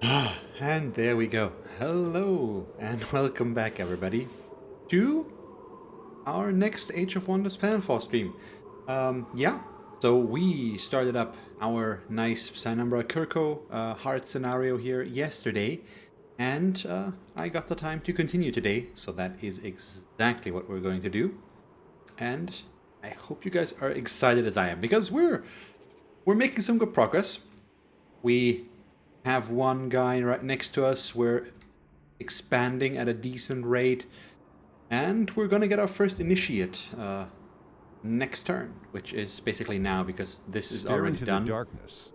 And there we go. Hello and welcome back, everybody, to our next Age of Wonders Planetfall stream. Yeah, so we started up our nice Psynumbra Kir'ko hard scenario here yesterday, and I got the time to continue today, so that is exactly what we're going to do. And I hope you guys are excited as I am, because we're making some good progress. We have one guy right next to us. We're expanding at a decent rate, and we're gonna get our first initiate next turn, which is basically now because this is Stare already into done. the darkness.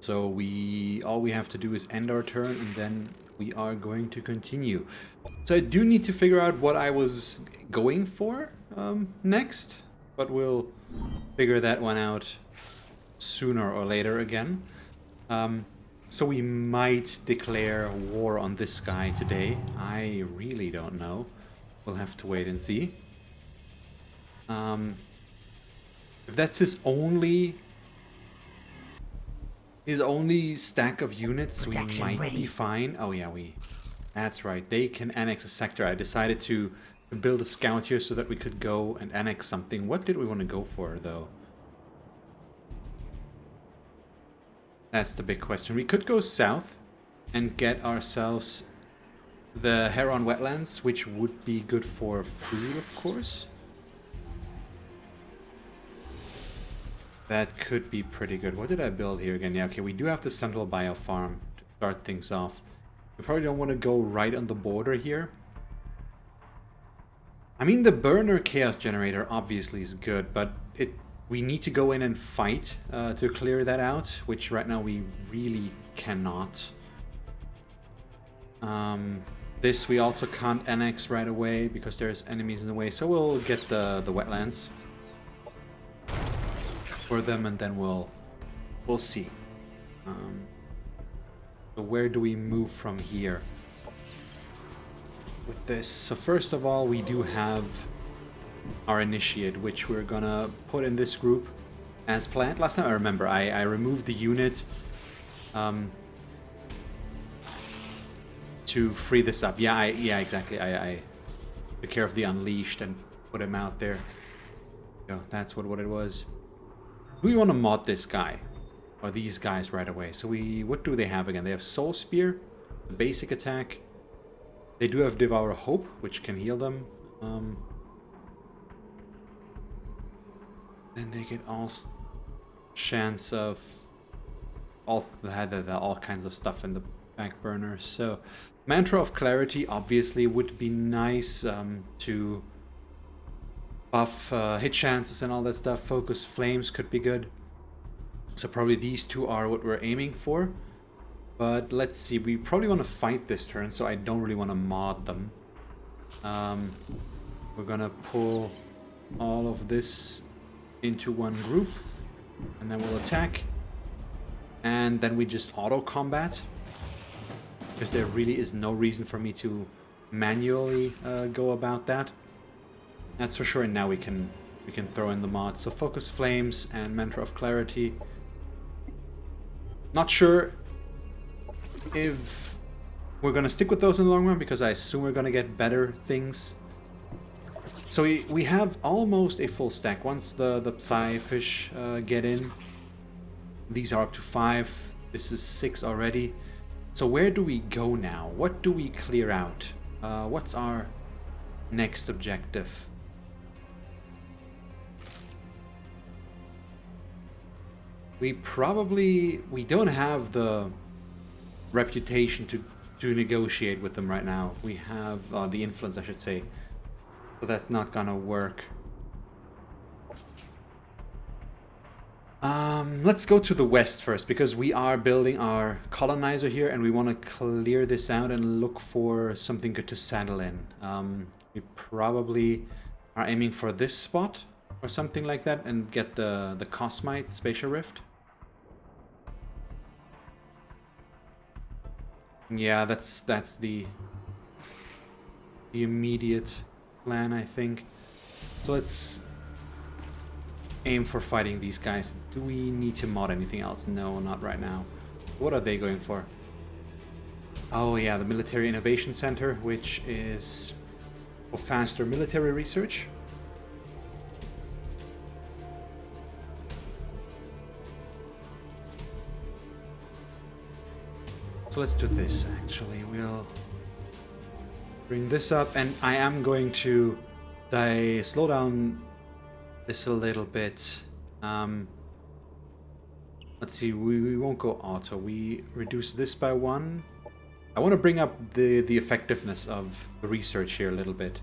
So all we have to do is end our turn, and then we are going to continue. So I do need to figure out what I was going for next, but we'll figure that one out sooner or later again. So we might declare war on this guy today. I really don't know. We'll have to wait and see. If that's his only stack of units, Protection we might ready. be fine. Oh yeah, that's right. They can annex a sector. I decided to build a scout here so that we could go and annex something. What did we want to go for, though? That's the big question. We could go south and get ourselves the Heron wetlands, which would be good for food, of course. That could be pretty good. What did I build here again? Yeah, okay, we do have the central bio farm to start things off. We probably don't want to go right on the border here. I mean, the burner chaos generator obviously is good, but we need to go in and fight to clear that out, which right now we really cannot. This we also can't annex right away because there's enemies in the way, so we'll get the wetlands for them, and then we'll see. So where do we move from here with this? So first of all, we do have our initiate, which we're gonna put in this group as planned. Last time I remember, I removed the unit to free this up. Yeah, exactly. I took care of the unleashed and put him out there. So that's what it was. Do we want to mod this guy or these guys right away? So what do they have again? They have Soul Spear, the basic attack. They do have Devour Hope, which can heal them. Then they get all chance of all kinds of stuff in the back burner. So Mantra of Clarity obviously would be nice to buff hit chances and all that stuff. Focus Flames could be good. So probably these two are what we're aiming for. But let's see, we probably want to fight this turn, so I don't really want to mod them. We're gonna pull all of this into one group, and then we'll attack, and then we just auto combat, because there really is no reason for me to manually go about that. That's for sure. And now we can throw in the mods. So Focus Flames and Mantra of Clarity. Not sure if we're gonna stick with those in the long run, because I assume we're gonna get better things. So we have almost a full stack. Once the Psy fish get in, these are up to 5. This is 6 already. So where do we go now? What do we clear out? What's our next objective? We don't have the reputation to negotiate with them right now. We have the influence, I should say. So that's not gonna work. Let's go to the west first, because we are building our colonizer here, and we want to clear this out and look for something good to settle in. We probably are aiming for this spot or something like that, and get the Cosmite Spatial Rift. Yeah, that's the immediate plan, I think. So let's aim for fighting these guys. Do we need to mod anything else? No, not right now. What are they going for? Oh yeah, the Military Innovation Center, which is for faster military research. So let's do this, actually. We'll bring this up, and I am going to slow down this a little bit. Let's see, we won't go auto. We reduce this by 1. I want to bring up the effectiveness of the research here a little bit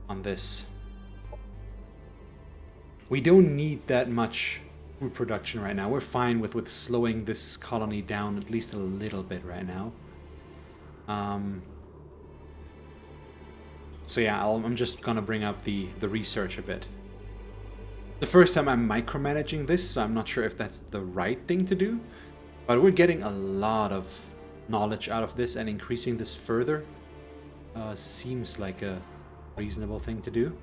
on this. We don't need that much food production right now. We're fine with slowing this colony down at least a little bit right now. So yeah, I'm just gonna bring up the research a bit. The first time I'm micromanaging this, so I'm not sure if that's the right thing to do, but we're getting a lot of knowledge out of this, and increasing this further seems like a reasonable thing to do.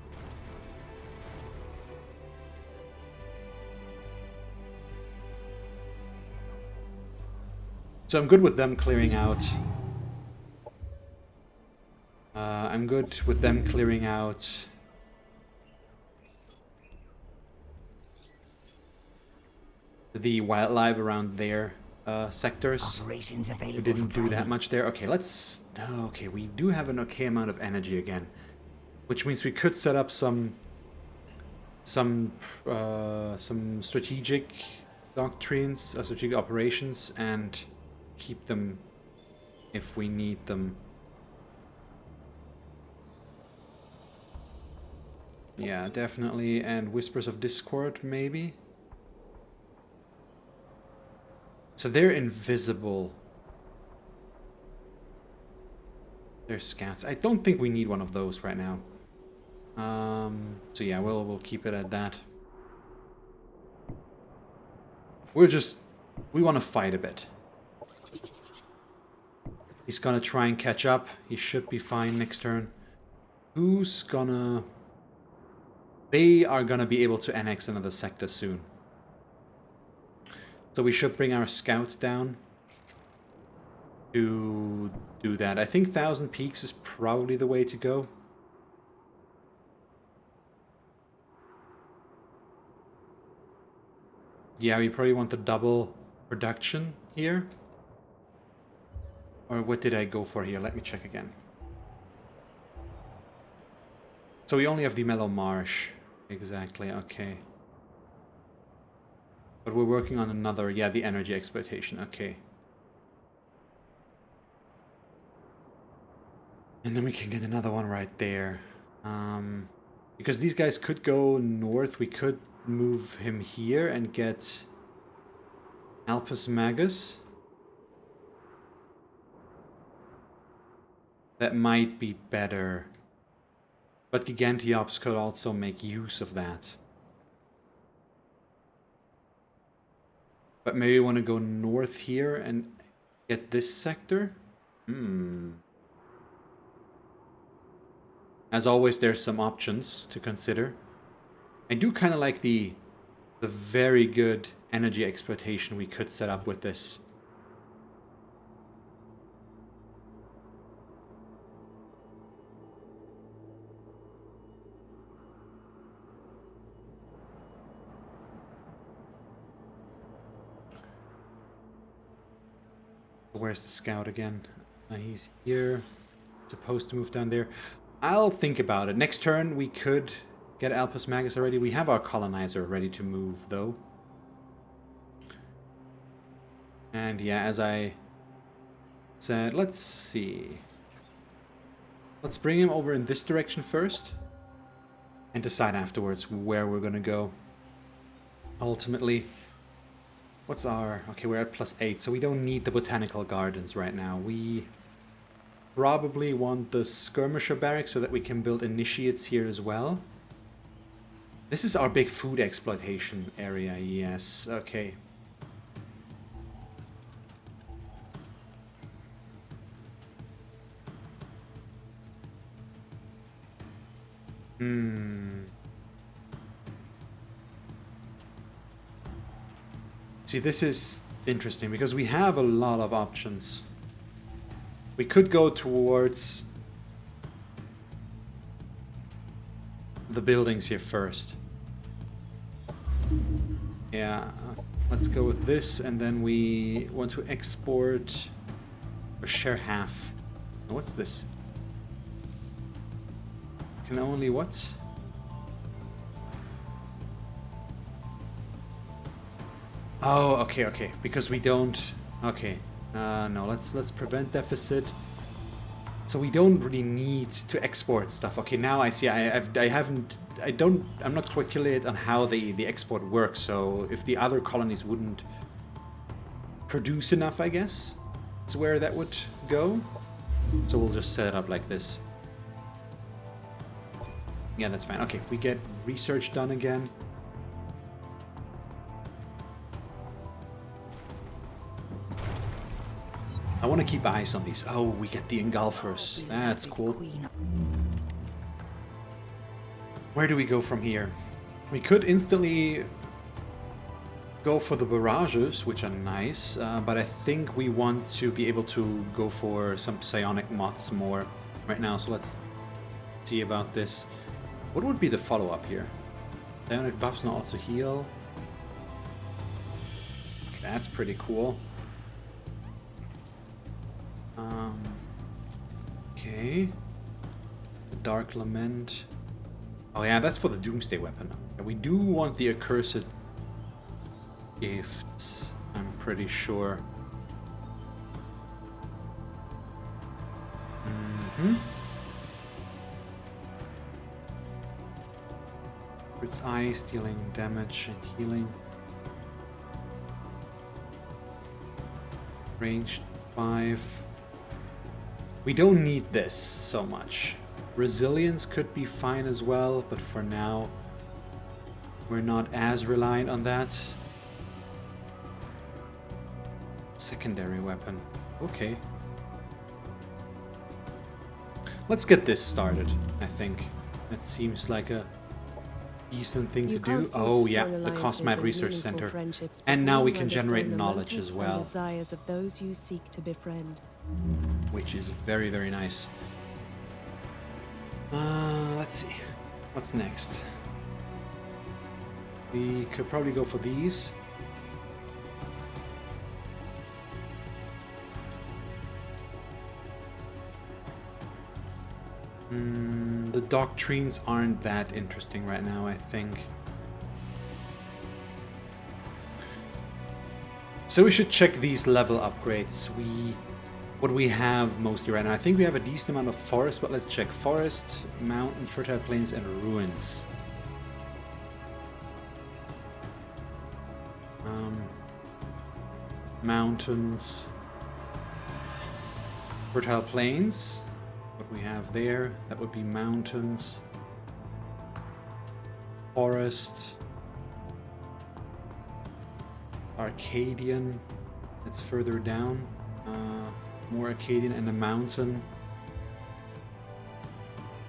So I'm good with them clearing out. I'm good with them clearing out the wildlife around their sectors. Operations available. We didn't do that much there. Okay, let's... Okay, we do have an okay amount of energy again, which means we could set up some strategic doctrines, strategic operations, and keep them if we need them. Yeah, definitely. And Whispers of Discord, maybe? So they're invisible. They're scouts. I don't think we need one of those right now. So yeah, we'll keep it at that. We want to fight a bit. He's gonna try and catch up. He should be fine next turn. Who's gonna... They are gonna be able to annex another sector soon. So we should bring our scouts down to do that. I think 1,000 peaks is probably the way to go. Yeah, we probably want to double production here. Or what did I go for here? Let me check again. So we only have the Mellow Marsh. Exactly, okay. But we're working on another, yeah, the energy exploitation, okay. And then we can get another one right there. Because these guys could go north, we could move him here and get Alpus Magus. That might be better. But Gigantiops could also make use of that. But maybe we want to go north here and get this sector? As always, there's some options to consider. I do kind of like the very good energy exploitation we could set up with this. Where's the scout again? He's here. Supposed to move down there. I'll think about it. Next turn we could get Alpus Magus already. We have our colonizer ready to move though. And yeah, as I said, let's see. Let's bring him over in this direction first. And decide afterwards where we're gonna go. Ultimately. What's our... Okay, we're at +8, so we don't need the botanical gardens right now. We probably want the skirmisher barracks so that we can build initiates here as well. This is our big food exploitation area, yes, okay. See, this is interesting because we have a lot of options. We could go towards the buildings here first. Yeah, let's go with this, and then we want to export or share half. What's this? Can only what? Oh, okay, okay. Because we don't. Okay. No, let's prevent deficit. So we don't really need to export stuff. Okay, now I see. I'm not quite clear on how the export works. So if the other colonies wouldn't produce enough, I guess that's where that would go. So we'll just set it up like this. Yeah, that's fine. Okay, we get research done again. I want to keep eyes on these. Oh, we get the engulfers. That's cool. Where do we go from here? We could instantly go for the barrages, which are nice, but I think we want to be able to go for some psionic mods more right now, so let's see about this. What would be the follow-up here? Psionic buffs now also heal. Okay, that's pretty cool. Okay. The Dark Lament. Oh yeah, that's for the Doomsday weapon. Yeah, we do want the accursed gifts, I'm pretty sure. Its eyes dealing damage and healing. Ranged 5. We don't need this so much. Resilience could be fine as well, but for now we're not as reliant on that. Secondary weapon. Okay. Let's get this started, I think. That seems like a decent thing to do. Oh yeah, the Cosmat Research Center. And now we can generate knowledge as well. Desires of those you seek to befriend. Which is very, very nice. Let's see. What's next? We could probably go for these. The doctrines aren't that interesting right now, I think. So we should check these level upgrades. What we have mostly right now. I think we have a decent amount of forest, but let's check. Forest, mountain, fertile plains, and ruins. Mountains. Fertile plains. What we have there, that would be mountains. Forest. Arcadian. That's further down. More Arcadian and a mountain.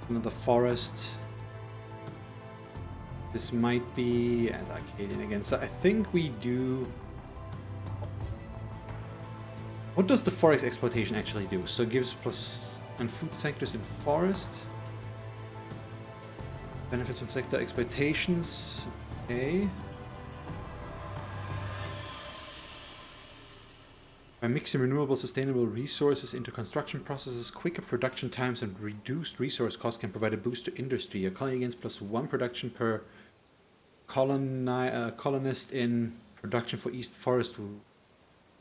Another forest. This might be as Arcadian again. So I think we do... What does the forest exploitation actually do? So it gives plus and food sectors in forest. Benefits of sector exploitations. Okay. By mixing renewable, sustainable resources into construction processes, quicker production times and reduced resource costs can provide a boost to industry. A colony gains +1 production per colonist in production for East Forest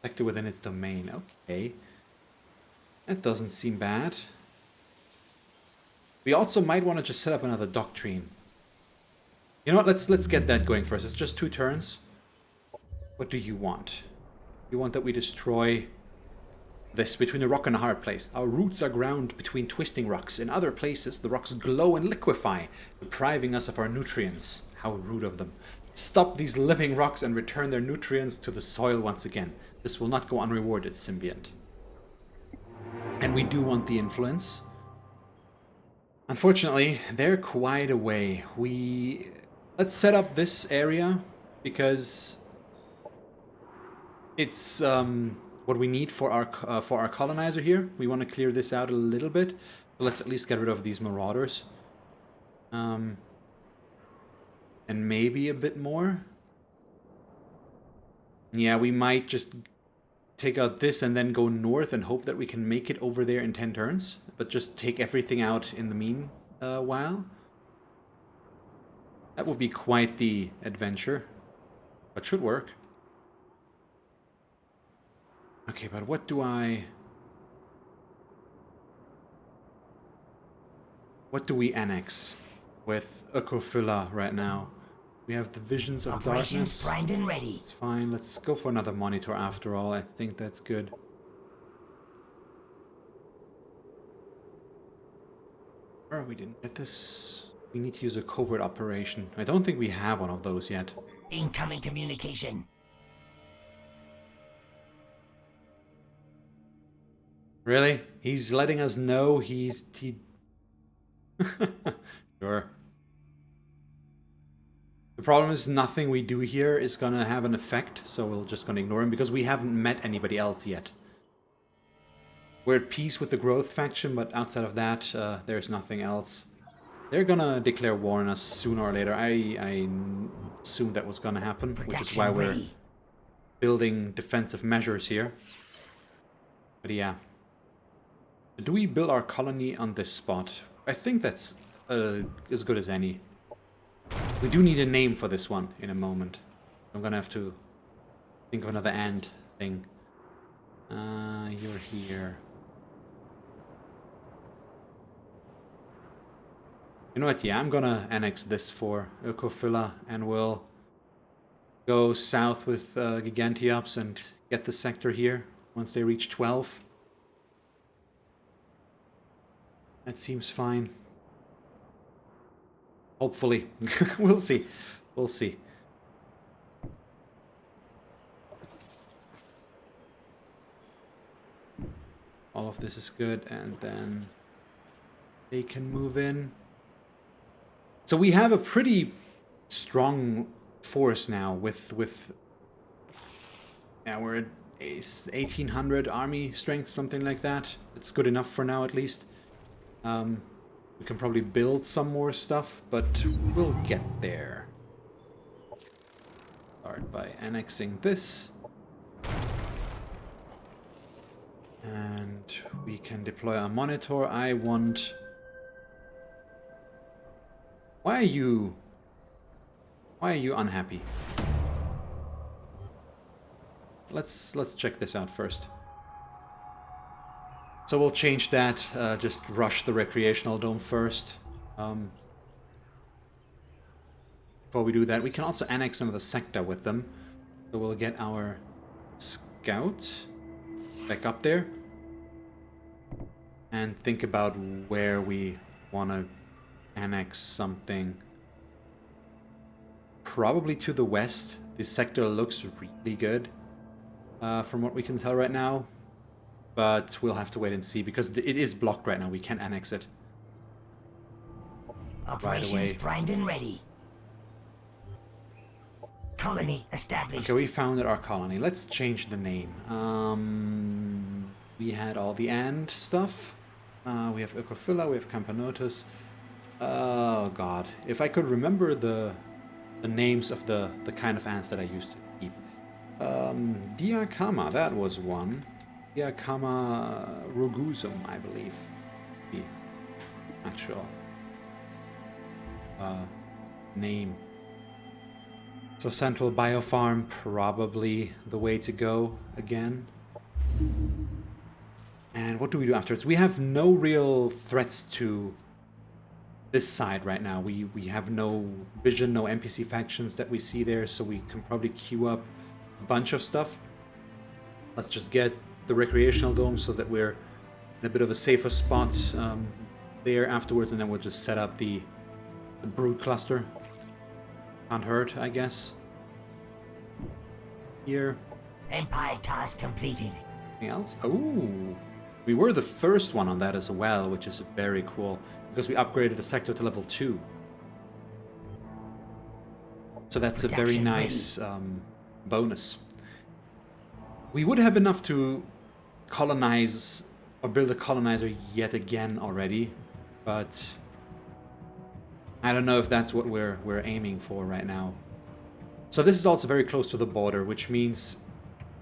sector within its domain. Okay. That doesn't seem bad. We also might want to just set up another doctrine. You know what? Let's get that going first. It's just 2 turns. What do you want? You want that we destroy this between a rock and a hard place. Our roots are ground between twisting rocks. In other places, the rocks glow and liquefy, depriving us of our nutrients. How rude of them. Stop these living rocks and return their nutrients to the soil once again. This will not go unrewarded, symbiont. And we do want the influence. Unfortunately, they're quite away. Let's set up this area because it's what we need for our colonizer here. We want to clear this out a little bit. So let's at least get rid of these marauders. And maybe a bit more. Yeah, we might just take out this and then go north and hope that we can make it over there in 10 turns. But just take everything out in the meanwhile. That would be quite the adventure. But should work. Okay, but what do we annex with Ukofila right now? We have the Visions of Darkness. Primed and ready. It's fine. Let's go for another monitor after all. I think that's good. Oh, we didn't get this. We need to use a covert operation. I don't think we have one of those yet. Incoming communication. Really? He's letting us know he... Sure. The problem is nothing we do here is gonna have an effect, so we're just gonna ignore him because we haven't met anybody else yet. We're at peace with the growth faction, but outside of that, there's nothing else. They're gonna declare war on us sooner or later. I assumed that was gonna happen, which is why we're building defensive measures here. But yeah. Do we build our colony on this spot? I think that's as good as any. We do need a name for this one in a moment. I'm gonna have to think of another and thing. You're here. You know what? Yeah, I'm gonna annex this for Ukofila, and we'll go south with Gigantiops and get the sector here once they reach 12. That seems fine. Hopefully. We'll see. We'll see. All of this is good, and then they can move in. So we have a pretty strong force now with yeah, we're at 1800 army strength, something like that. It's good enough for now, at least. We can probably build some more stuff, but we'll get there. Start by annexing this. And we can deploy a monitor. I want... Why are you unhappy? Let's check this out first. So we'll change that, just rush the recreational dome first. Before we do that, we can also annex another sector with them. So we'll get our scout back up there. And think about where we want to annex something. Probably to the west. This sector looks really good, from what we can tell right now. But we'll have to wait and see, because it is blocked right now. We can't annex it. Operations primed and ready. Colony established. Okay, we founded our colony. Let's change the name. We had all the and stuff. We have Ukofila, we have Campanotus. Oh god. If I could remember the names of the kind of ants that I used to keep. Diakama, that was one. Diakama rugusum, I believe. The actual name. So Central Biofarm, probably the way to go again. And what do we do afterwards? We have no real threats to this side right now. We have no vision, no NPC factions that we see there, so we can probably queue up a bunch of stuff. Let's just get the recreational dome so that we're in a bit of a safer spot there afterwards, and then we'll just set up the brood cluster. Can't hurt, I guess. Here. Empire task completed. Anything else? Oh, we were the first one on that as well, which is very cool, because we upgraded the sector to level 2. So that's a very nice bonus. We would have enough to colonize or build a colonizer yet again already, but I don't know if that's what we're aiming for right now. So this is also very close to the border, which means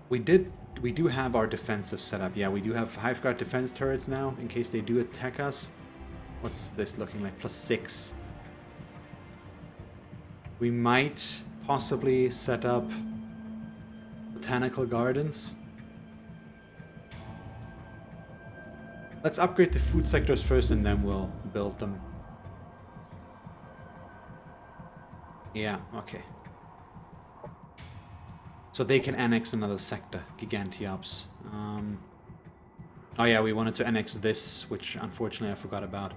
we do have our defensive setup. Yeah, we do have Hiveguard defense turrets now in case they do attack us. What's this looking like? +6. We might possibly set up botanical gardens. Let's upgrade the food sectors first and then we'll build them. Yeah, okay. So they can annex another sector, Gigantiops. Oh yeah, we wanted to annex this, which unfortunately I forgot about.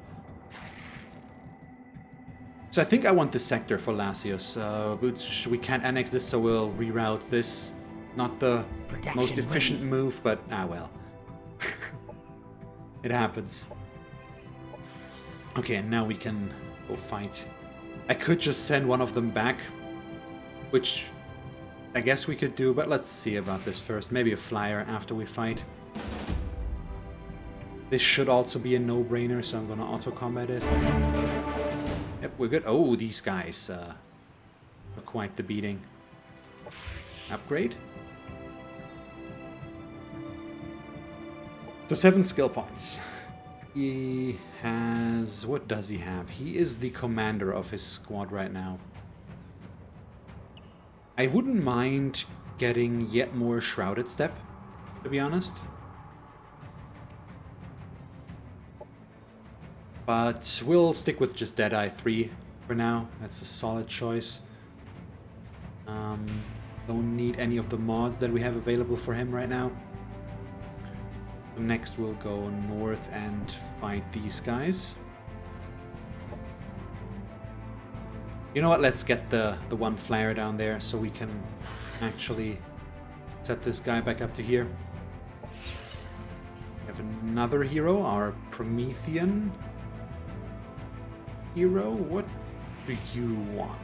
So I think I want this sector for Lasios. But we can't annex this, so we'll reroute this. Not the most efficient move, but ah well. It happens. Okay, and now we can go fight. I could just send one of them back, which I guess we could do, but let's see about this first. Maybe a flyer after we fight. This should also be a no-brainer, so I'm gonna auto-combat it. Yep, we're good. Oh, these guys are quite the beating. Upgrade. So 7 skill points. He has... what does he have? He is the commander of his squad right now. I wouldn't mind getting yet more Shrouded Step, to be honest. But we'll stick with just Deadeye 3 for now. That's a solid choice. Don't need any of the mods that we have available for him right now. Next we'll go north and fight these guys. You know what, let's get the one flyer down there so we can actually set this guy back up to here. We have another hero, our Promethean hero. What do you want?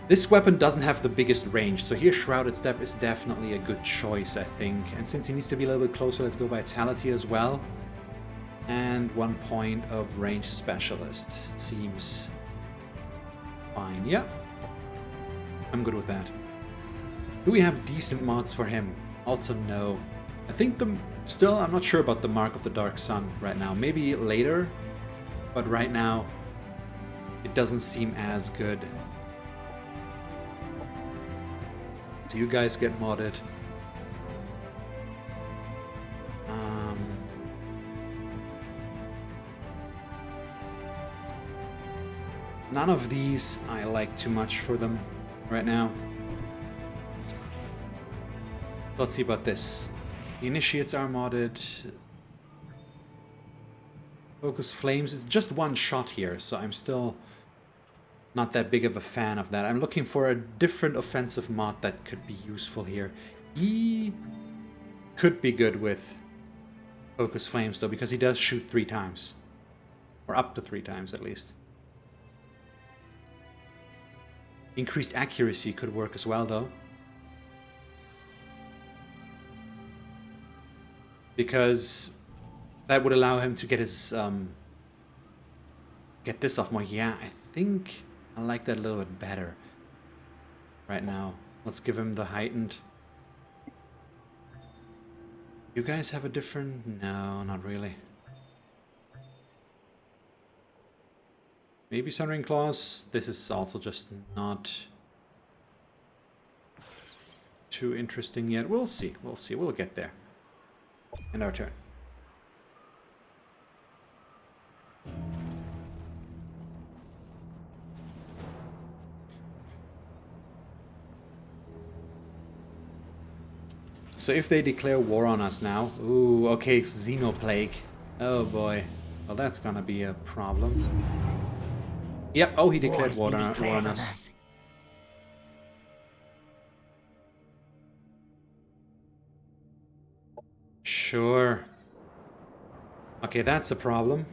This weapon doesn't have the biggest range, so here Shrouded Step is definitely a good choice, I think. And since he needs to be a little bit closer, let's go Vitality as well. And 1 point of Range Specialist. Seems fine. Yeah, I'm good with that. Do we have decent mods for him? Also no. I think still, I'm not sure about the Mark of the Dark Sun right now. Maybe later, but right now it doesn't seem as good. Do you guys get modded? None of these I like too much for them right now. Let's see about this. The Initiates are modded. Focus Flames is just one shot here, so I'm still not that big of a fan of that. I'm looking for a different offensive mod that could be useful here. He could be good with Focus Flames though, because he does shoot 3 times. Or up to 3 times at least. Increased accuracy could work as well though. Because that would allow him to get his get this off more. Yeah, I think I like that a little bit better right now. Let's give him the heightened. You guys have a different... No, not really. Maybe Sunring Claws. This is also just not too interesting yet. We'll see. We'll see. We'll get there. And our turn. So if they declare war on us now... Ooh, okay, Xenoplague. Oh boy. Well, that's gonna be a problem. Yep, oh, he declared war on us. Sure. Okay, that's a problem.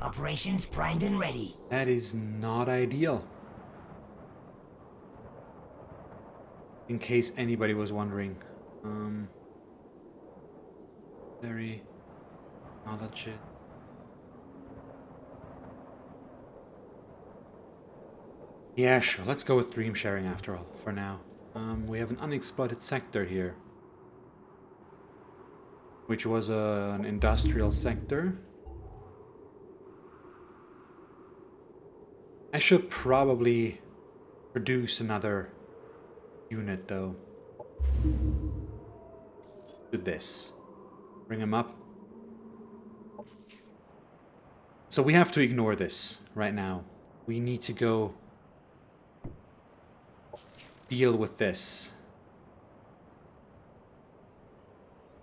Operations primed and ready. That is not ideal. In case anybody was wondering. Very knowledge it. Yeah, sure. Let's go with dream sharing after all, for now. We have an unexploited sector here, which was an industrial sector. I should probably produce another unit, though. Do this. Bring him up. So we have to ignore this right now. We need to go deal with this.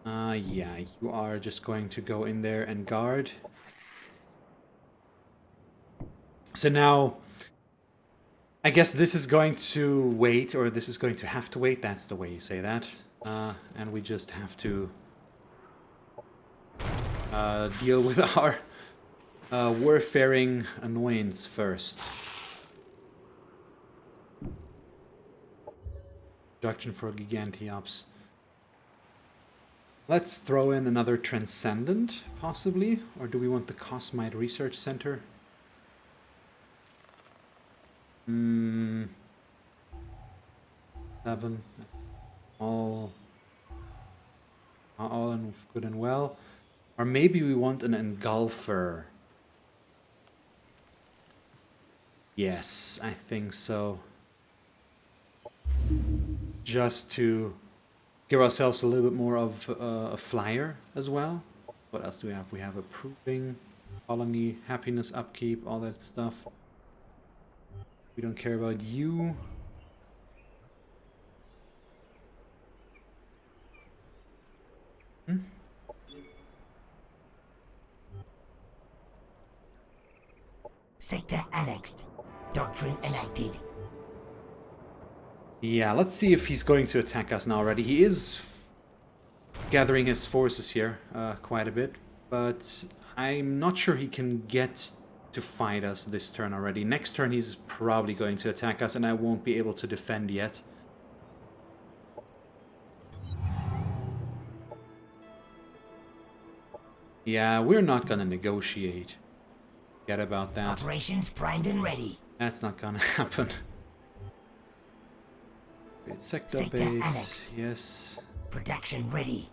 Yeah, you are just going to go in there and guard. So now, I guess this is going to wait, or this is going to have to wait. That's the way you say that. And we just have to deal with our warfaring annoyance first. Production for Gigantiops. Let's throw in another Transcendent, possibly. Or do we want the Cosmite Research Center? 7. All in good and well. Or maybe we want an Engulfer. Yes, I think so. Just to give ourselves a little bit more of a flyer as well. What else do we have? We have approving, colony, happiness, upkeep, all that stuff. We don't care about you. Sector annexed. Doctrine enacted. Yeah, let's see if he's going to attack us now already. He is gathering his forces here quite a bit, but I'm not sure he can get to fight us this turn already. Next turn he's probably going to attack us and I won't be able to defend yet. Yeah, we're not gonna negotiate. Forget about that. Operations primed and ready. That's not gonna happen. Sector Sector base, annexed. yes. Production ready.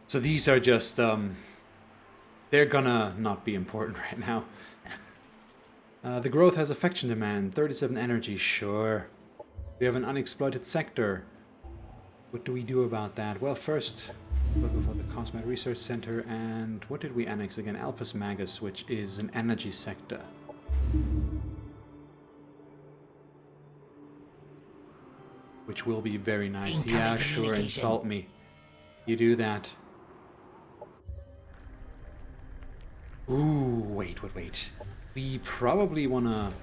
So these are just, they're gonna not be important right now. The growth has affection demand, 37 energy, sure. We have an unexploited sector. What do we do about that? Well, first, look for the Cosmite Research Center, and what did we annex again? Alpus Magus, which is an energy sector. Which will be very nice. Incoming Yeah, sure, communication. insult me. You do that. Ooh, wait. We probably wanna...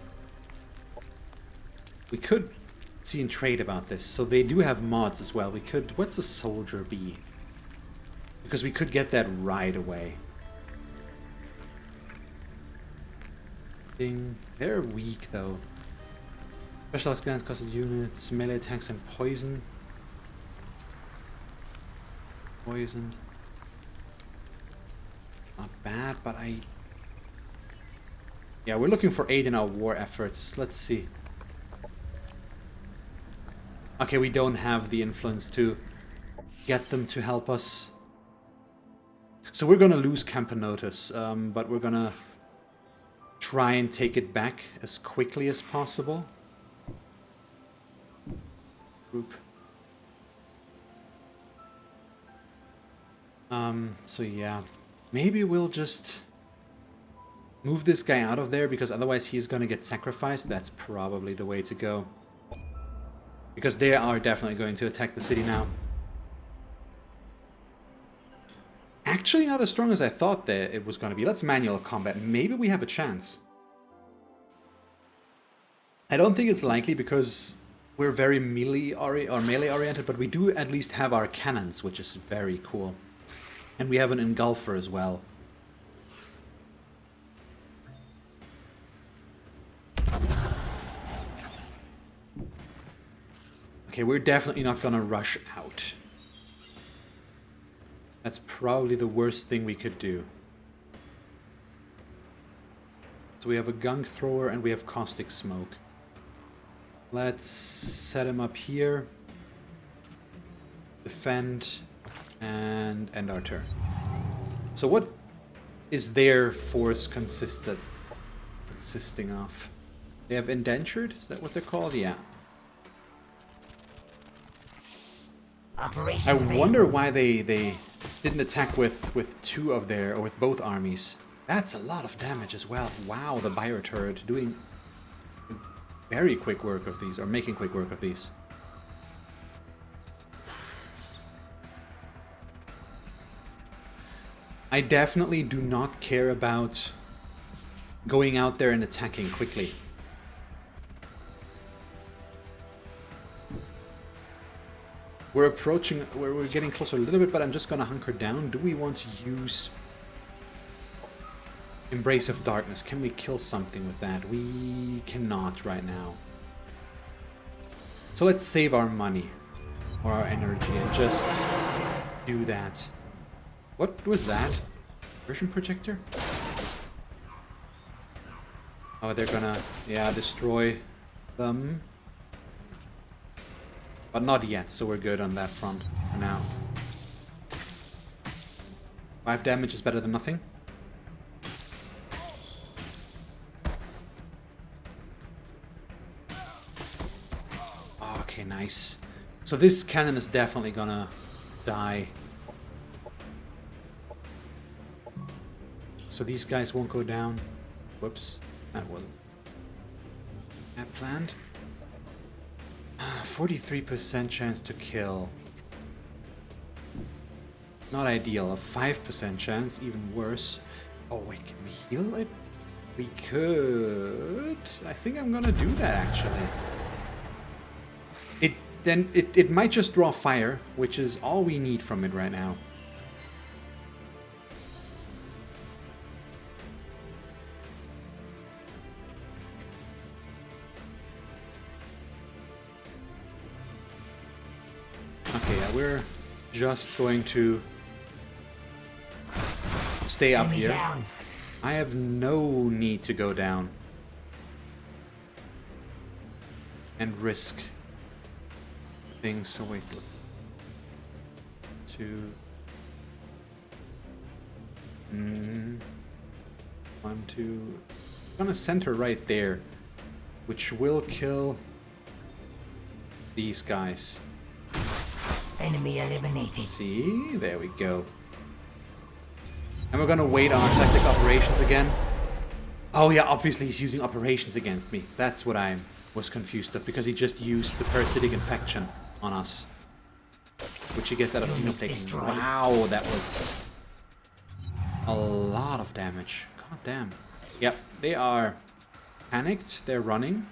We could see and trade about this. So they do have mods as well. We could... What's a soldier be? Because we could get that right away. They're weak though. Specialized glance costed units, melee attacks and poison. Poison. Not bad, but yeah, we're looking for aid in our war efforts. Let's see. Okay, we don't have the influence to get them to help us. So we're gonna lose Campanotus, but we're gonna try and take it back as quickly as possible. Group. So yeah, maybe we'll just move this guy out of there because otherwise he's gonna get sacrificed. That's probably the way to go. Because they are definitely going to attack the city now. Actually not as strong as I thought that it was going to be. Let's manual combat. Maybe we have a chance. I don't think it's likely because we're very melee oriented, but we do at least have our cannons, which is very cool. And we have an engulfer as well. Okay, we're definitely not gonna rush out. That's probably the worst thing we could do. So we have a gunk thrower and we have caustic smoke. Let's set him up here. Defend and end our turn. So what is their force consisting of? They have indentured? Is that what they're called? Yeah. Operations I ready. wonder why they didn't attack with two of their, or with both armies. That's a lot of damage as well. Wow, the bio turret doing very quick work of these, or making quick work of these. I definitely do not care about going out there and attacking quickly. We're approaching, we're getting closer a little bit, but I'm just gonna hunker down. Do we want to use Embrace of Darkness? Can we kill something with that? We cannot right now. So let's save our money or our energy and just do that. What was that? Version projector? Oh, they're gonna, yeah, destroy them. But not yet, so we're good on that front for now. 5 damage is better than nothing. Okay, nice. So this cannon is definitely gonna die. So these guys won't go down. Whoops. That wasn't that planned. 43% chance to kill. Not ideal. A 5% chance, even worse. Oh wait, can we heal it? We could. I think I'm gonna do that actually. It might just draw fire, which is all we need from it right now. Okay, yeah, we're just going to stay up Enemy here. down. I have no need to go down and risk things. So wait, let's 2 1 2. I'm gonna center right there, which will kill these guys. Enemy eliminated. See, there we go. And we're gonna wait on tactic operations again. Oh yeah, obviously he's using operations against me. That's what I was confused of, because he just used the parasitic infection on us, which he gets out of Unit xenoplating. destroyed. Wow, that was a lot of damage. God damn. Yep, they are panicked. They're running,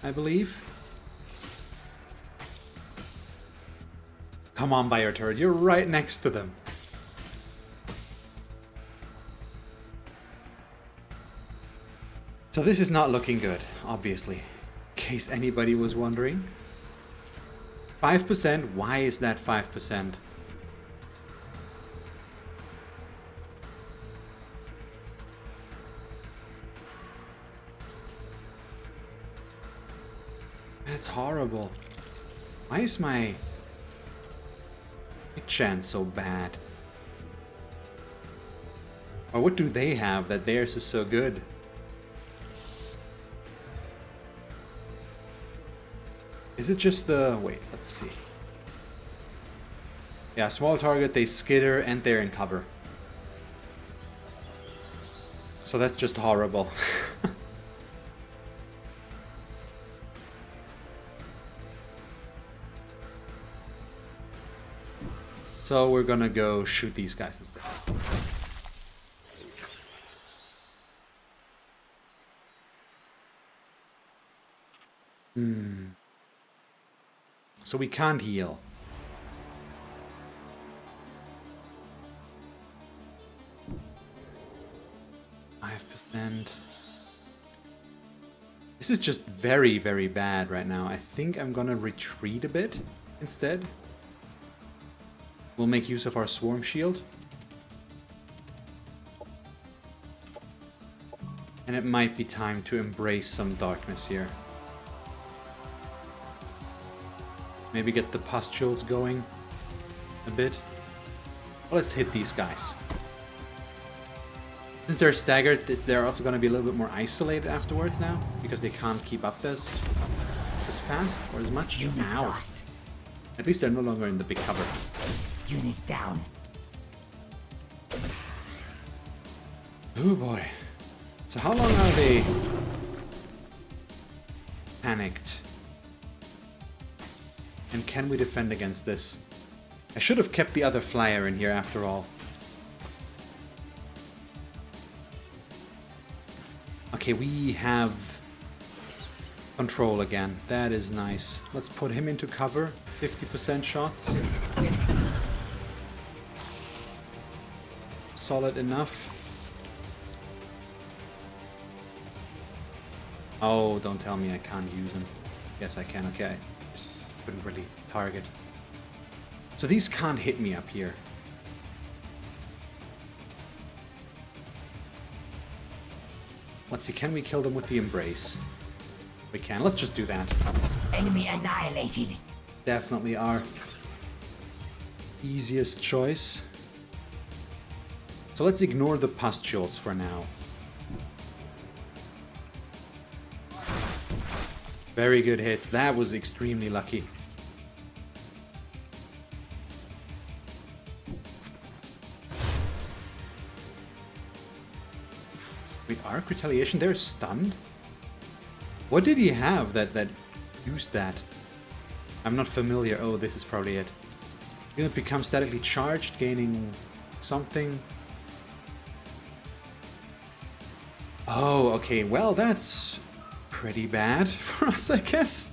I believe. Come on, Bio Turret, you're right next to them. So this is not looking good, obviously, in case anybody was wondering. 5%? Why is that 5%? That's horrible. Why is my hit chance so bad? Or what do they have that theirs is so good? Is it just the... wait, let's see. Yeah, small target, they skitter and they're in cover. So that's just horrible. So we're gonna go shoot these guys instead. So we can't heal. 5%. This is just very, very bad right now. I think I'm gonna retreat a bit instead. We'll make use of our swarm shield. And it might be time to embrace some darkness here. Maybe get the pustules going a bit. Well, let's hit these guys. Since they're staggered, they're also going to be a little bit more isolated afterwards now, because they can't keep up as fast or as much. Unit Ow. lost. At least they're no longer in the big cover. Unit down. Oh boy. So how long are they panicked? And can we defend against this? I should have kept the other flyer in here after all. Okay, we have control again. That is nice. Let's put him into cover. 50% shots. Solid enough. Oh, don't tell me I can't use him. Yes, I can. Okay, I just couldn't really target. So these can't hit me up here. Let's see, can we kill them with the embrace? We can. Let's just do that. Enemy annihilated. Definitely our easiest choice. So let's ignore the pustules for now. Very good hits. That was extremely lucky. Wait, Arc Retaliation? They're stunned? What did he have that used that? I'm not familiar. Oh, this is probably it. Unit becomes statically charged, gaining something. Oh, okay. Well, that's pretty bad for us, I guess.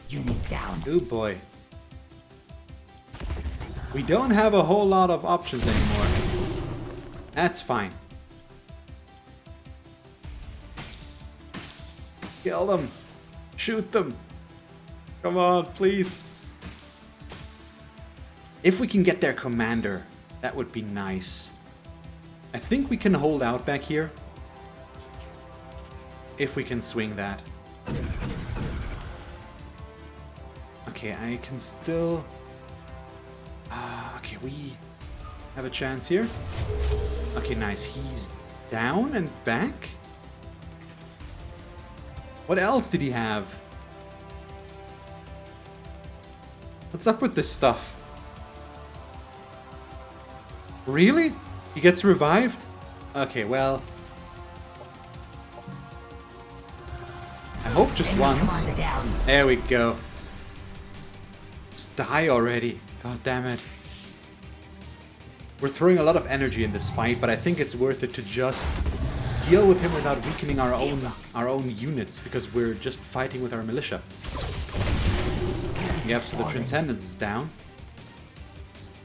Unit down. Oh boy. We don't have a whole lot of options anymore. That's fine. Kill them. Shoot them. Come on, please. If we can get their commander, that would be nice. I think we can hold out back here. If we can swing that. Okay, I can still... okay, we have a chance here. Okay, nice. He's down and back. What else did he have? What's up with this stuff? Really? He gets revived? Okay, well... I hope just Enemy once. commander down. There we go. Just die already. God damn it. We're throwing a lot of energy in this fight, but I think it's worth it to just deal with him without weakening our own units, because we're just fighting with our militia. Yep, so the Transcendence is down.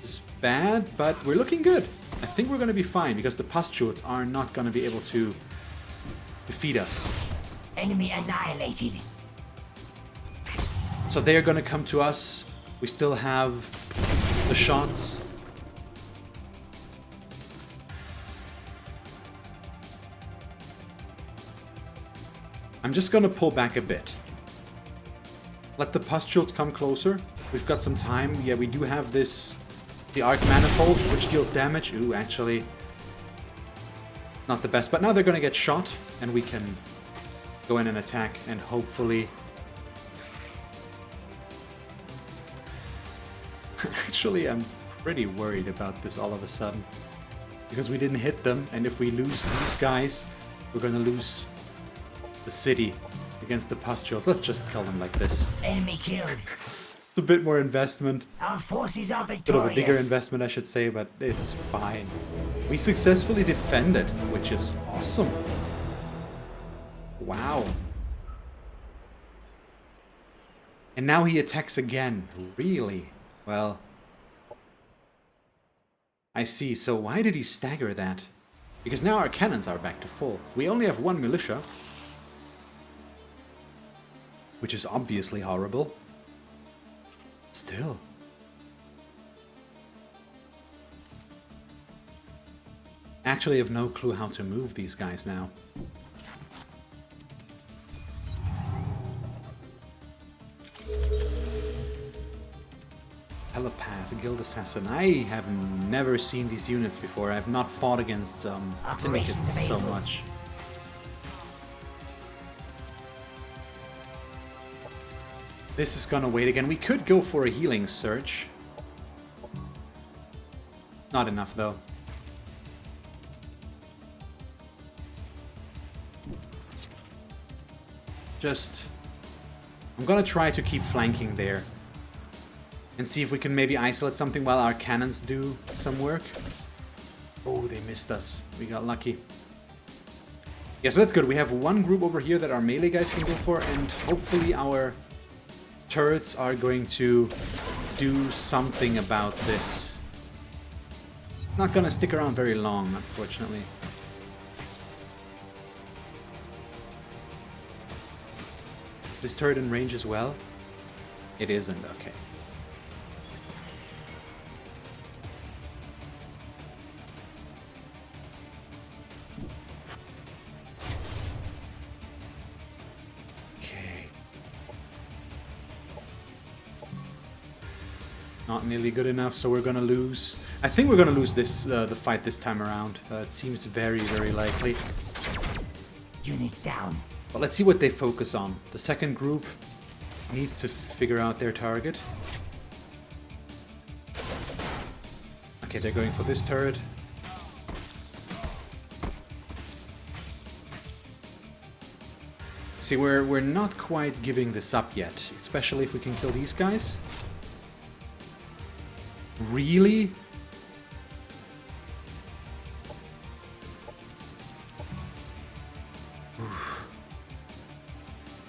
It's bad, but we're looking good. I think we're going to be fine, because the pustules are not going to be able to defeat us. Enemy annihilated. So they're going to come to us. We still have the shots. I'm just going to pull back a bit. Let the pustules come closer. We've got some time. Yeah, we do have this, the Arc Manifold, which deals damage. Ooh, actually, not the best. But now they're going to get shot, and we can go in and attack, and hopefully... Actually, I'm pretty worried about this all of a sudden. Because we didn't hit them, and if we lose these guys, we're going to lose the city against the pustules. Let's just kill them like this. Enemy killed. It's a bit more investment. Our forces are A bit of a bigger victorious. investment, I should say, but it's fine. We successfully defended, which is awesome. Wow. And now he attacks again. Really? Well, I see. So why did he stagger that? Because now our cannons are back to full. We only have one militia. Which is obviously horrible. Still. Actually, I have no clue how to move these guys now. Telepath, Guild Assassin. I have never seen these units before. I have not fought against syndicates so much. This is gonna wait again. We could go for a healing search. Not enough though. I'm gonna try to keep flanking there. And see if we can maybe isolate something while our cannons do some work. Oh, they missed us. We got lucky. Yeah, so that's good. We have one group over here that our melee guys can go for, and hopefully our turrets are going to do something about this. Not gonna stick around very long, unfortunately. Is this turret in range as well? It isn't, okay. Not nearly good enough, so we're gonna lose. I think we're gonna lose this the fight this time around. It seems very, very likely. Unit down. But let's see what they focus on. The second group needs to figure out their target. Okay, they're going for this turret. See, we're not quite giving this up yet, especially if we can kill these guys. Really? Oof.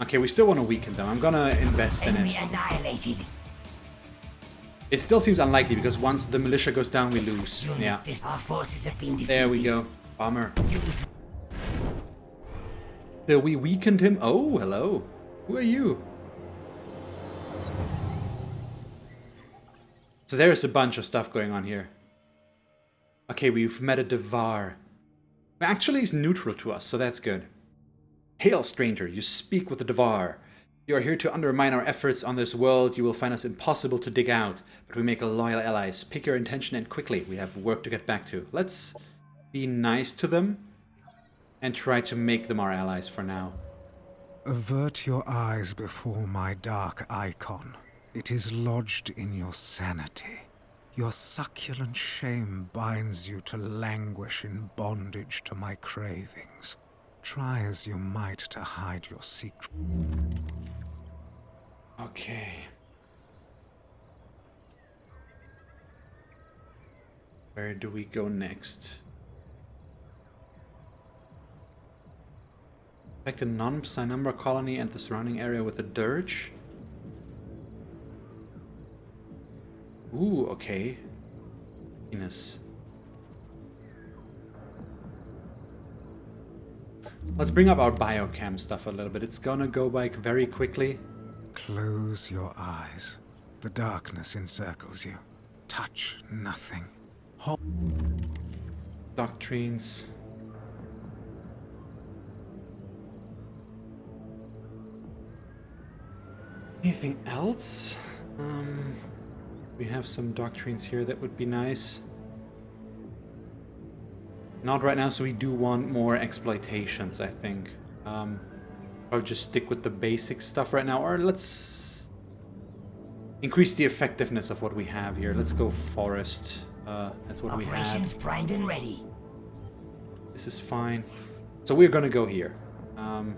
Okay, we still want to weaken them. I'm gonna invest in Enemy it. annihilated. It still seems unlikely because once the militia goes down, we lose. Unit, Yeah. our forces have been defeated. There we go. Bummer. So we weakened him. Oh, hello. Who are you? So there's a bunch of stuff going on here. Okay, we've met a Devar. Actually, he's neutral to us, so that's good. Hail, stranger, you speak with the Devar. You are here to undermine our efforts on this world. You will find us impossible to dig out, but we make loyal allies. Pick your intention and quickly. We have work to get back to. Let's be nice to them and try to make them our allies for now. Avert your eyes before my dark icon. It is lodged in your sanity. Your succulent shame binds you to languish in bondage to my cravings. Try as you might to hide your secret. Okay. Where do we go next? Affect a non-Psynumbra colony and the surrounding area with a dirge. Ooh, okay. Venus. Let's bring up our biochem stuff a little bit. It's gonna go by very quickly. Close your eyes. The darkness encircles you. Touch nothing. Doctrines. Anything else? We have some doctrines here that would be nice. Not right now, so we do want more exploitations, I think. Probably just stick with the basic stuff right now, or let's increase the effectiveness of what we have here. Let's go forest. That's what we have. Operations primed and ready. This is fine. So we're gonna go here. And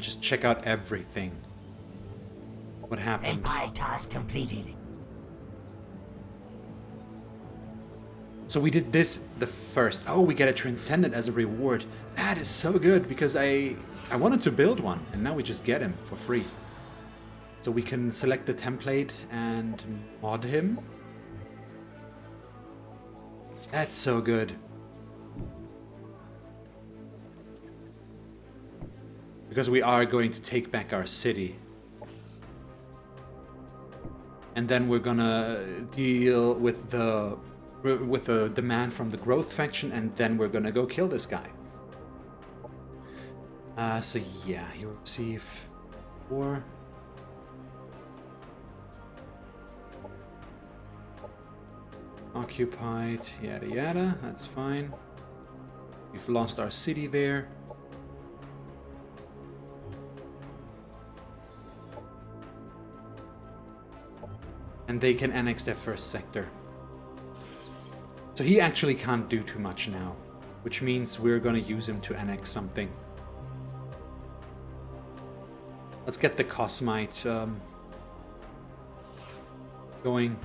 just check out everything. What happened? Empire task completed. So we did this the first. Oh, we get a Transcendent as a reward. That is so good because I wanted to build one and now we just get him for free. So we can select the template and mod him. That's so good. Because we are going to take back our city. And then we're gonna deal with the demand from the growth faction, and then we're gonna go kill this guy. So yeah, you receive 4. Occupied, yada yada, that's fine. We've lost our city there. And they can annex their first sector. So he actually can't do too much now, which means we're gonna use him to annex something. Let's get the Cosmite going.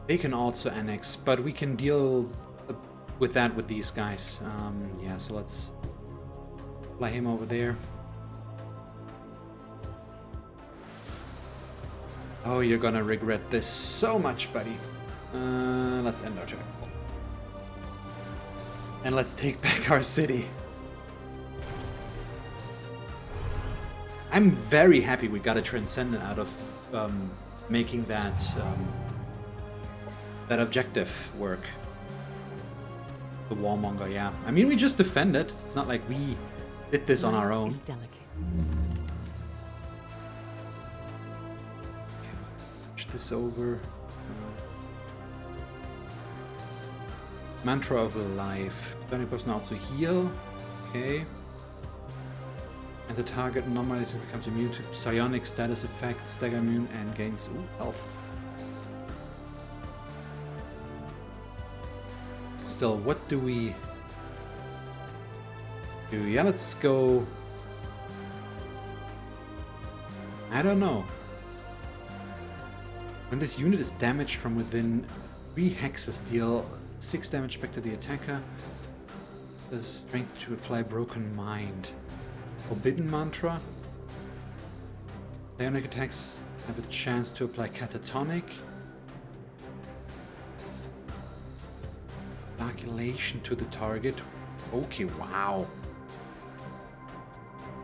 They can also annex, but we can deal with that with these guys. Yeah, so let's fly him over there. Oh, you're gonna regret this so much, buddy. Let's end our turn. And let's take back our city. I'm very happy we got a Transcendent out of making that that objective work. The Warmonger, yeah. I mean, we just defended. It's not like we did this on our own. Is delicate. This over. Mantra of Life. 20% also heal. Okay. And the target normally becomes immune to psionic status effects, stagger immune, and gains health. Still, what do we do? Yeah, let's go. I don't know. When this unit is damaged from within, 3 hexes deal 6 damage back to the attacker. The strength to apply Broken Mind. Forbidden Mantra. Psionic attacks have a chance to apply Catatonic. Dark Elation to the target. Okay, wow.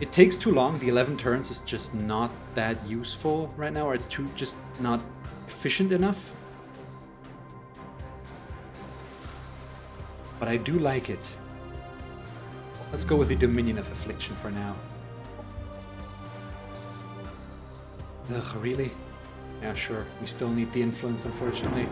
It takes too long. The 11 turns is just not that useful right now, or it's just not efficient enough. But I do like it. Let's go with the Dominion of Affliction for now. Ugh, really? Yeah, sure. We still need the influence, unfortunately.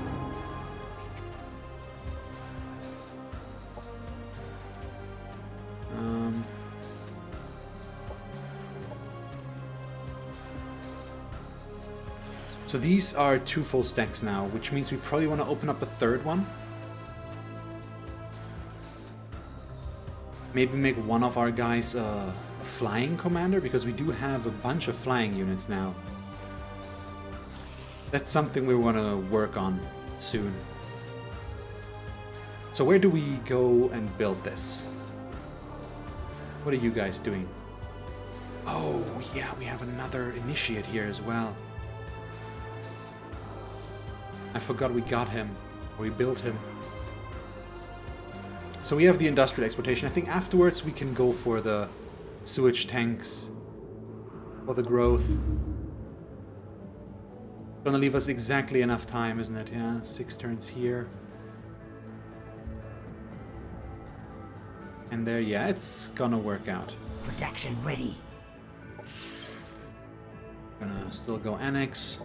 So these are 2 full stacks now, which means we probably want to open up a 3rd one. Maybe make one of our guys a flying commander, because we do have a bunch of flying units now. That's something we want to work on soon. So where do we go and build this? What are you guys doing? Oh yeah, we have another initiate here as well. I forgot we got him, or we built him. So we have the industrial exploitation. I think afterwards we can go for the sewage tanks, for the growth. Gonna leave us exactly enough time, isn't it? Yeah, 6 turns here. And there, yeah, it's gonna work out. Protection ready. Gonna still go annex.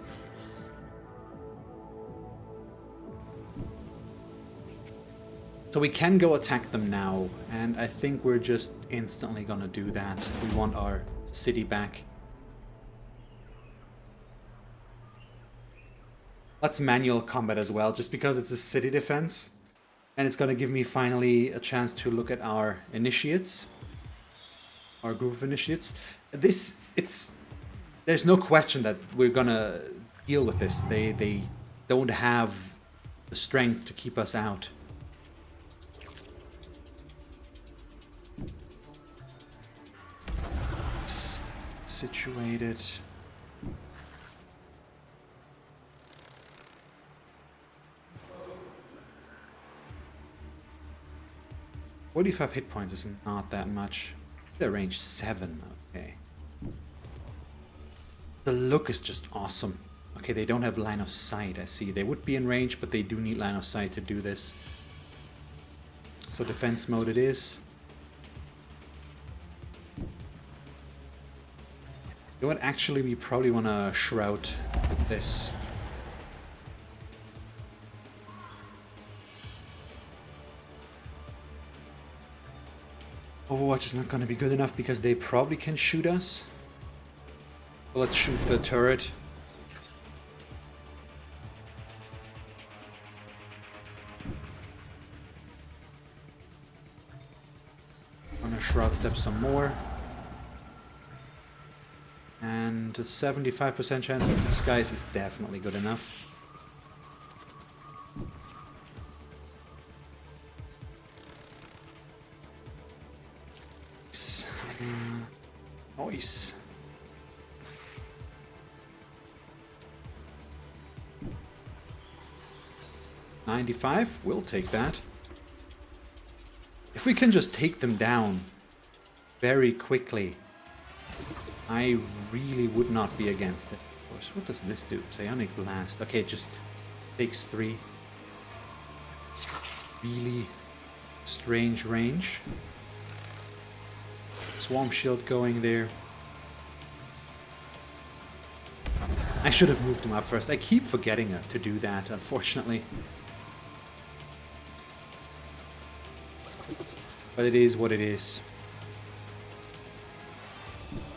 So we can go attack them now, and I think we're just instantly gonna do that. We want our city back. Let's manual combat as well, just because it's a city defense. And it's gonna give me finally a chance to look at our initiates. Our group of initiates. There's no question that we're gonna deal with this. They don't have the strength to keep us out. Situated. 45 hit points is not that much. They're range 7, okay. The look is just awesome. Okay, they don't have line of sight, I see. They would be in range, but they do need line of sight to do this. So defense mode it is. You know what, actually we probably want to shroud this. Overwatch is not going to be good enough because they probably can shoot us. So let's shoot the turret. I'm gonna shroud step some more. And a 75% chance of disguise is definitely good enough. Nice. $95, we'll take that. If we can just take them down very quickly, I really would not be against it. Of course, what does this do? Psionic Blast. Okay, it just takes 3. Really strange range. Swarm Shield going there. I should have moved him up first. I keep forgetting to do that, unfortunately. But it is what it is.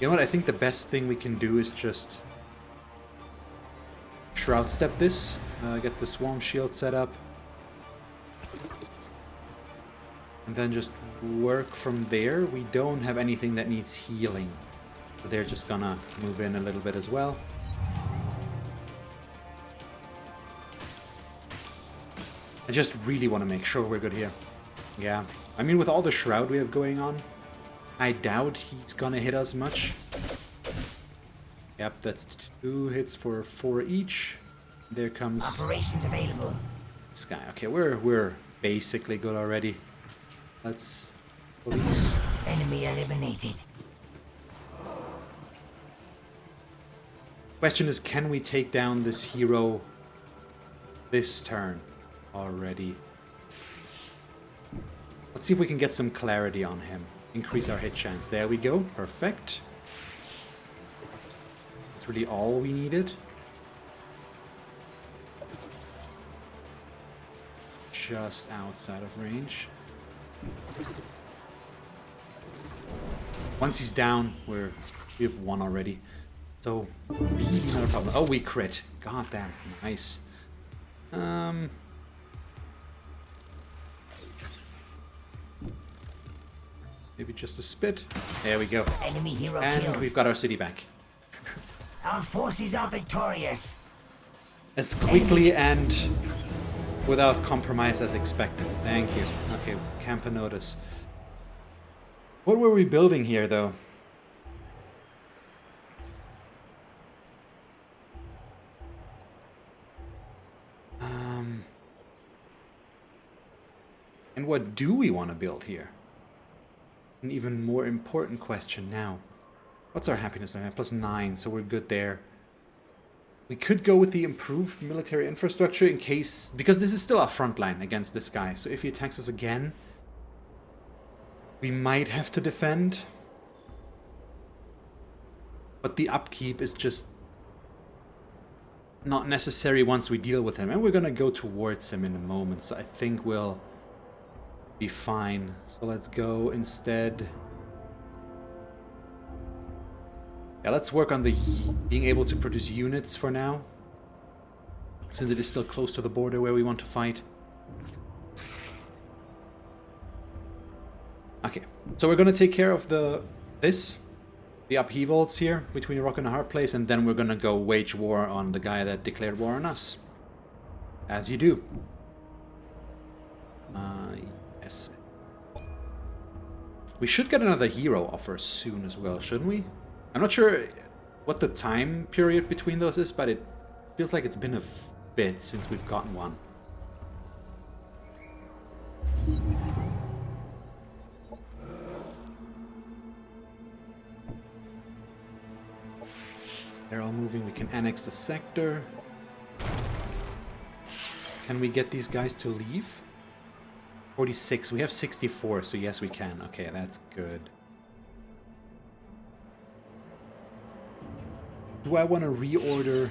You know what? I think the best thing we can do is just Shroud Step this. Get the Swarm Shield set up. And then just work from there. We don't have anything that needs healing. So they're just gonna move in a little bit as well. I just really want to make sure we're good here. Yeah. I mean, with all the Shroud we have going on, I doubt he's gonna hit us much. Yep, that's 2 hits for 4 each. There comes Operations available. this guy. Okay, we're basically good already. Let's police. Enemy eliminated. Question is, can we take down this hero this turn already? Let's see if we can get some clarity on him. Increase our hit chance. There we go. Perfect. That's really all we needed. Just outside of range. Once he's down, we have 1 already. So, really not a problem. Oh, we crit. God damn. Nice. Maybe just a spit. There we go. Enemy hero And killed. we've got our city back. Our forces are victorious. As quickly and without compromise as expected. Thank you. Okay, Camper notice. What were we building here, though? And what do we want to build here? An even more important question now. What's our happiness now? +9, so we're good there. We could go with the improved military infrastructure in case... Because this is still our front line against this guy. So if he attacks us again, we might have to defend. But the upkeep is just not necessary once we deal with him. And we're going to go towards him in a moment. So I think we'll be fine. So let's go instead... Yeah, let's work on the being able to produce units for now, since it is still close to the border where we want to fight. Okay, so we're gonna take care of the upheavals here between a rock and a hard place, and then we're gonna go wage war on the guy that declared war on us, as you do. Yes. We should get another hero offer soon as well, shouldn't we? I'm not sure what the time period between those is, but it feels like it's been a bit since we've gotten one. They're all moving. We can annex the sector. Can we get these guys to leave? 46. We have 64, so yes, we can. Okay, that's good. Do I want to reorder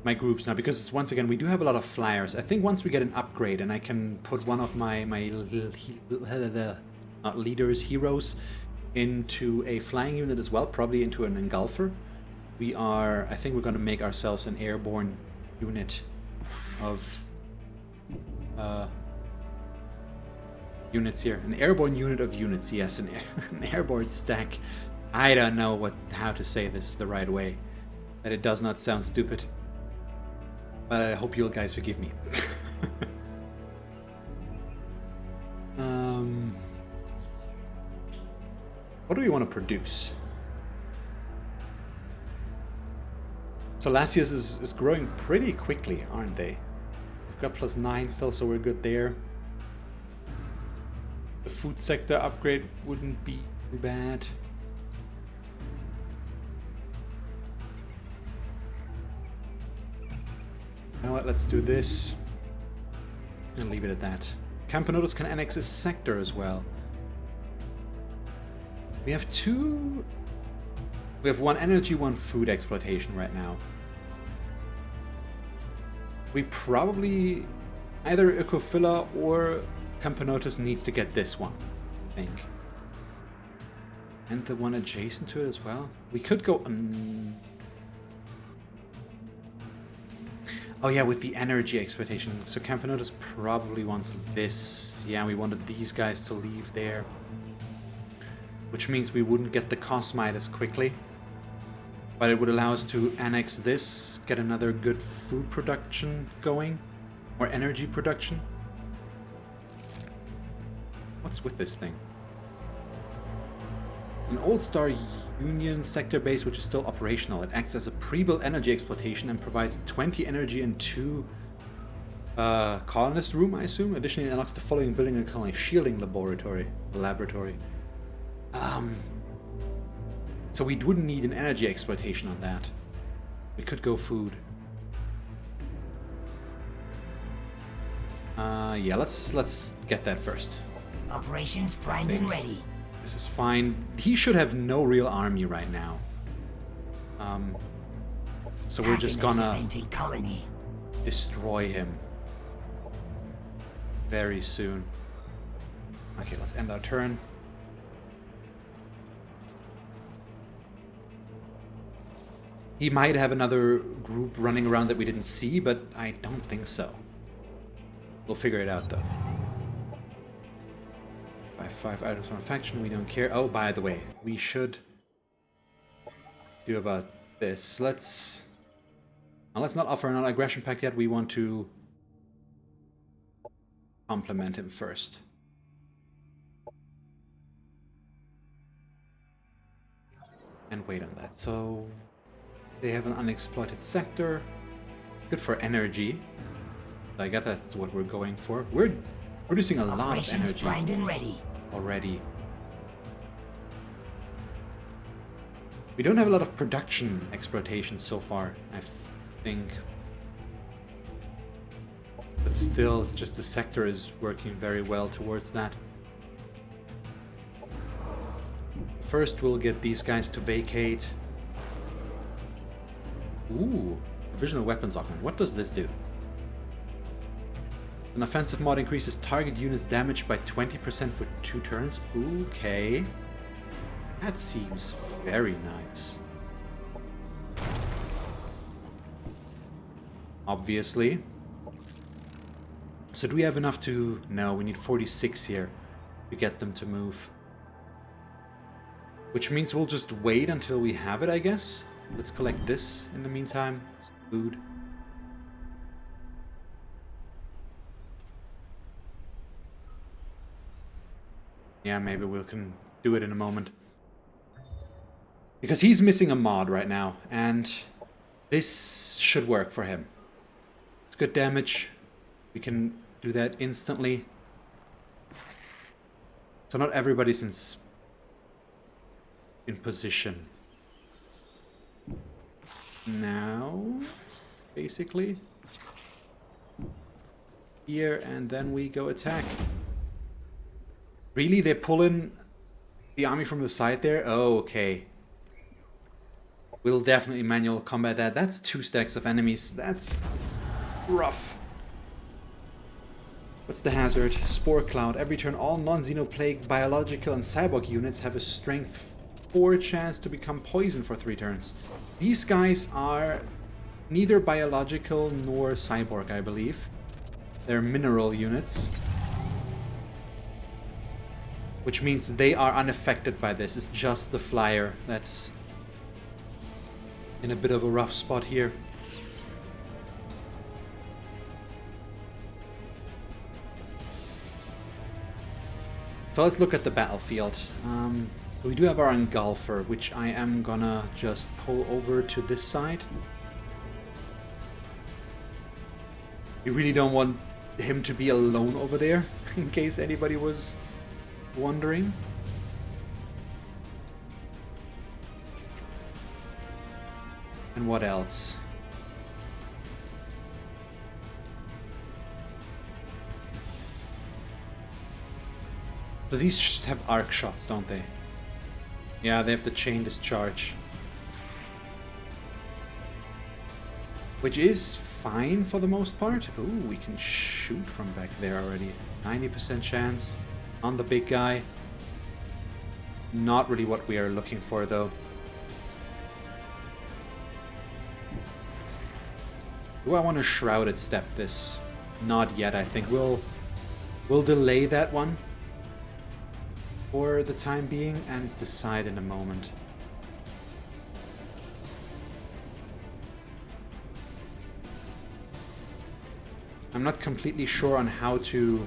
my groups now? Because it's, once again, we do have a lot of flyers. I think once we get an upgrade and I can put one of my not leaders, heroes, into a flying unit as well, probably into an engulfer. I think we're going to make ourselves an airborne unit of units here. An airborne unit of units, yes, an airborne stack. I don't know how to say this the right way, that it does not sound stupid. But I hope you guys forgive me. What do we want to produce? So Lasius is growing pretty quickly, aren't they? We've got +9 still, so we're good there. The food sector upgrade wouldn't be too bad. You know what, let's do this. And leave it at that. Campanotus can annex a sector as well. We have one energy, one food exploitation right now. We probably, either Ecofilla or Campanotus needs to get this one, I think. And the one adjacent to it as well. We could go... Oh yeah, with the energy exploitation. So Campanotus probably wants this. Yeah, we wanted these guys to leave there. Which means we wouldn't get the Cosmite as quickly. But it would allow us to annex this, get another good food production going. Or energy production. What's with this thing? An Old Star Union sector base which is still operational. It acts as a pre-built energy exploitation and provides 20 energy and 2 colonist room, I assume. Additionally, it unlocks the following building and colony shielding laboratory. So we wouldn't need an energy exploitation on that. We could go food. Yeah, let's get that first. Operations primed and ready. This is fine. He should have no real army right now. So we're just gonna colony. destroy him very soon. Okay, let's end our turn. He might have another group running around that we didn't see, but I don't think so. We'll figure it out though. Buy 5 items from a faction, we don't care. Oh, by the way, we should do about this. Let's not offer an aggression pact yet. We want to compliment him first. And wait on that. So they have an unexploited sector. Good for energy. I guess that's what we're going for. We're producing a lot of energy primed and ready. already. We don't have a lot of production exploitation so far, I think. But still, it's just the sector is working very well towards that. First, we'll get these guys to vacate. Ooh, provisional weapons augment. What does this do? An offensive mod increases target units damage by 20% for 2 turns. Okay. That seems very nice. Obviously. So do we have enough to... No, we need 46 here to get them to move. Which means we'll just wait until we have it, I guess. Let's collect this in the meantime. Food. Yeah, maybe we can do it in a moment. Because he's missing a mod right now, and this should work for him. It's good damage. We can do that instantly. So not everybody's in position. now, basically. Here, and then we go attack. Really? They're pulling the army from the side there? Oh, okay. We'll definitely manual combat that. That's 2 stacks of enemies. That's rough. What's the hazard? Spore Cloud. Every turn, all non-xenoplague, biological, and cyborg units have a strength 4 chance to become poisoned for 3 turns. These guys are neither biological nor cyborg, I believe. They're mineral units. Which means they are unaffected by this. It's just the flyer that's in a bit of a rough spot here. So let's look at the battlefield. So we do have our Engulfer, which I am gonna just pull over to this side. You really don't want him to be alone over there, in case anybody was wondering. And what else? So these should have arc shots, don't they? Yeah, they have the chain discharge. Which is fine for the most part. Ooh, we can shoot from back there already. 90% chance on the big guy. Not really what we are looking for though. Do I want to Shrouded Step this? Not yet, I think. We'll delay that one for the time being and decide in a moment. I'm not completely sure on how to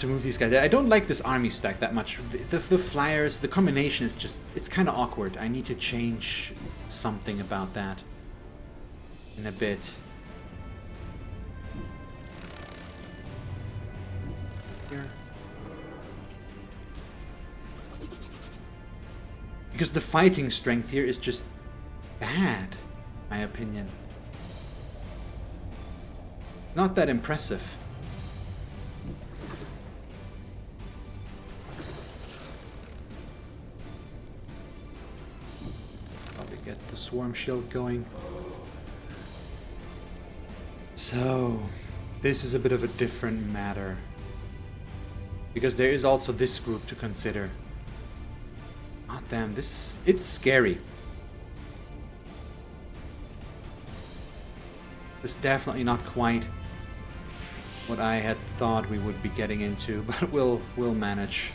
move these guys. I don't like this army stack that much. The flyers, the combination is just, it's kind of awkward. I need to change something about that in a bit. Here. Because the fighting strength here is just bad, in my opinion. Not that impressive. Get the swarm shield going. So this is a bit of a different matter because there is also this group to consider. Ah, damn, it's scary. This is definitely not quite what I had thought we would be getting into, but we'll manage.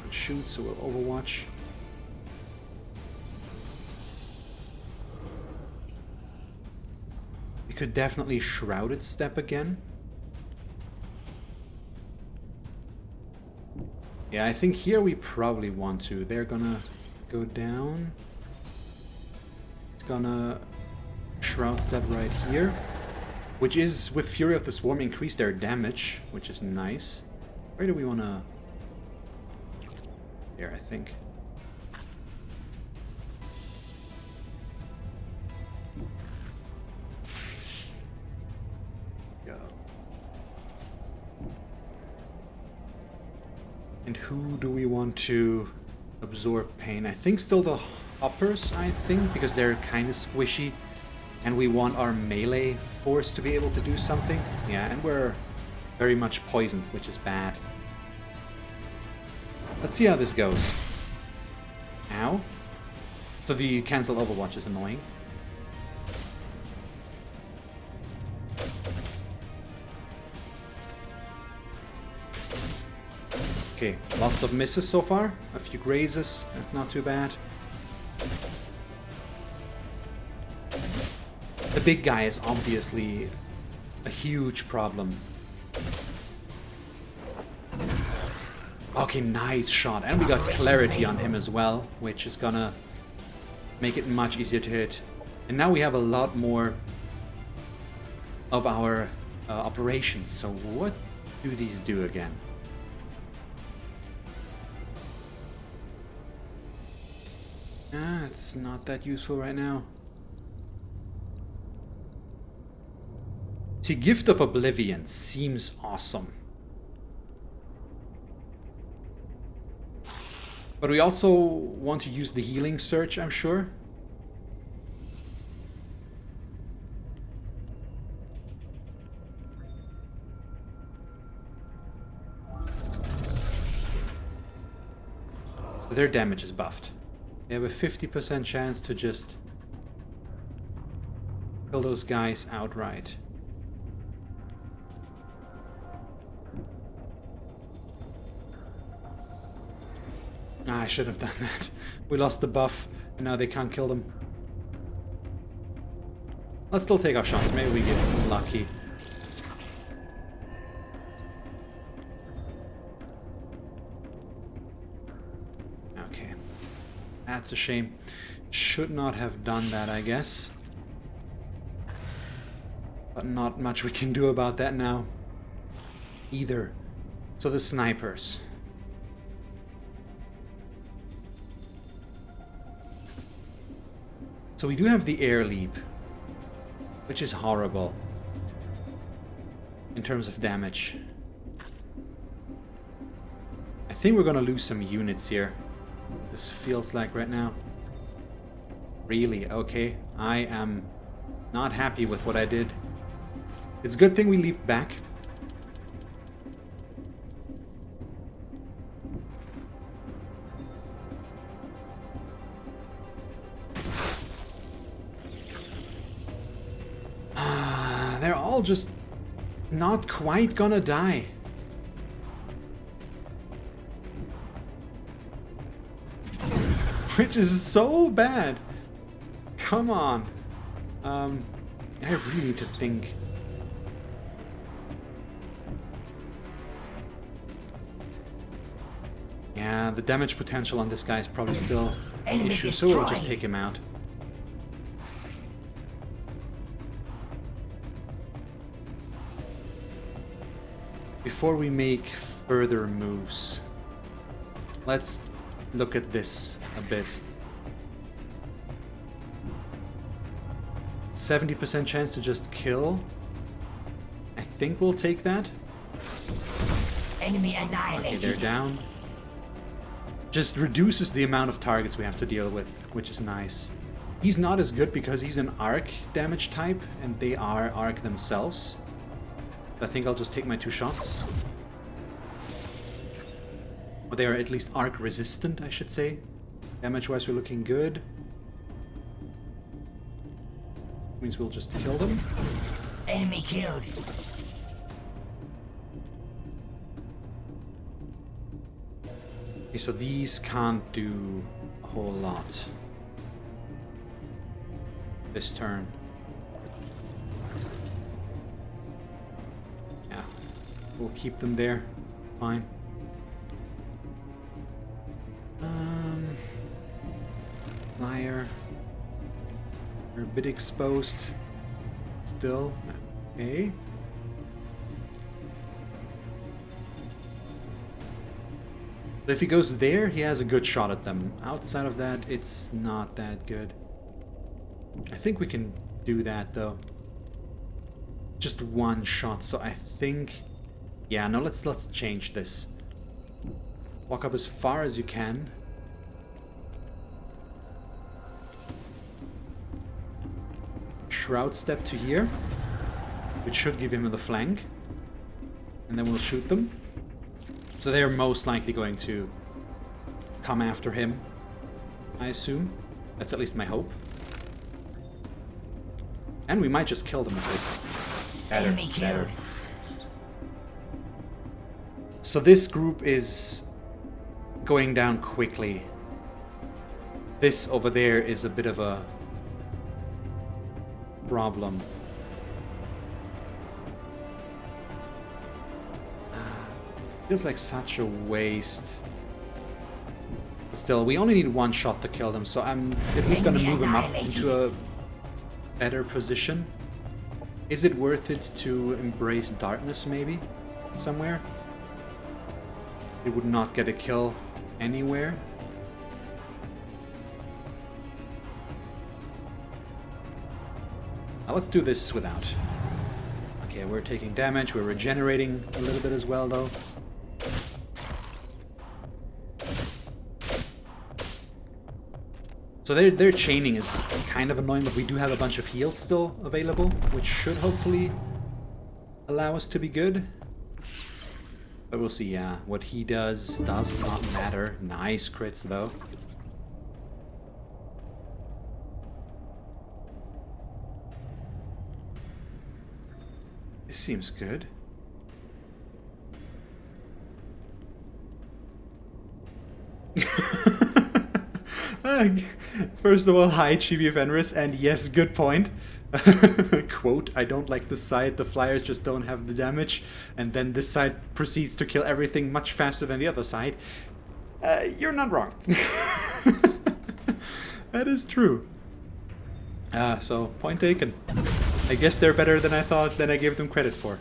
Shoot, so we'll overwatch. We could definitely Shrouded Step again. Yeah, I think here we probably want to. They're gonna go down. It's gonna Shroud Step right here. Which is, with Fury of the Swarm, increase their damage, which is nice. Where do we wanna... There, I think. And who do we want to absorb pain? I think still the hoppers, I think, because they're kind of squishy. And we want our melee force to be able to do something. Yeah, and we're very much poisoned, which is bad. Let's see how this goes. Ow. So the cancel Overwatch is annoying. Okay, lots of misses so far. A few grazes, that's not too bad. The big guy is obviously a huge problem. Okay, nice shot. And we got clarity on him as well, which is gonna make it much easier to hit. And now we have a lot more of our operations. So what do these do again? Ah, it's not that useful right now. See, Gift of Oblivion seems awesome. But we also want to use the healing search, I'm sure. So their damage is buffed. They have a 50% chance to just kill those guys outright. Ah, I should have done that. We lost the buff, and now they can't kill them. Let's still take our shots. Maybe we get lucky. Okay. That's a shame. Should not have done that, I guess. But not much we can do about that now. Either. So the snipers. So we do have the air leap, which is horrible in terms of damage. I think we're gonna lose some units here. This feels like right now. Really? Okay. I am not happy with what I did. It's a good thing we leaped back. They're all just not quite gonna die. Which is so bad. Come on. I really need to think. Yeah, the damage potential on this guy is probably still an issue, so we'll just take him out. Before we make further moves, let's look at this a bit. 70% chance to just kill. I think we'll take that. Enemy annihilated. Okay, they're down. Just reduces the amount of targets we have to deal with, which is nice. He's not as good because he's an arc damage type, and they are arc themselves. I think I'll just take my 2 shots. Or they are at least arc resistant, I should say. Damage-wise, we're looking good. Means we'll just kill them. Enemy killed. Okay, so these can't do a whole lot this turn. Yeah, we'll keep them there. Fine. Flyer. We're a bit exposed. Still. Okay. So if he goes there, he has a good shot at them. Outside of that, it's not that good. I think we can do that, though. Just 1 shot, so I think... Yeah, no, let's change this. Walk up as far as you can. Shroud step to here, which should give him the flank. And then we'll shoot them. So they're most likely going to come after him, I assume. That's at least my hope. And we might just kill them with this. Enemy killed. So this group is going down quickly. This over there is a bit of a problem. Feels like such a waste. But still, we only need 1 shot to kill them, so I'm at least gonna move him up into a better position. Is it worth it to embrace darkness, maybe? Somewhere? It would not get a kill anywhere. let's do this without. Okay, we're taking damage. We're regenerating a little bit as well, though. So their chaining is kind of annoying, but we do have a bunch of heals still available, which should hopefully allow us to be good. But we'll see, yeah. What he does not matter. Nice crits, though. This seems good. First of all, hi Chibi Fenris, and yes, good point. Quote, I don't like this side, the flyers just don't have the damage, and then this side proceeds to kill everything much faster than the other side. You're not wrong. That is true. So, point taken. I guess they're better than I thought, than I gave them credit for.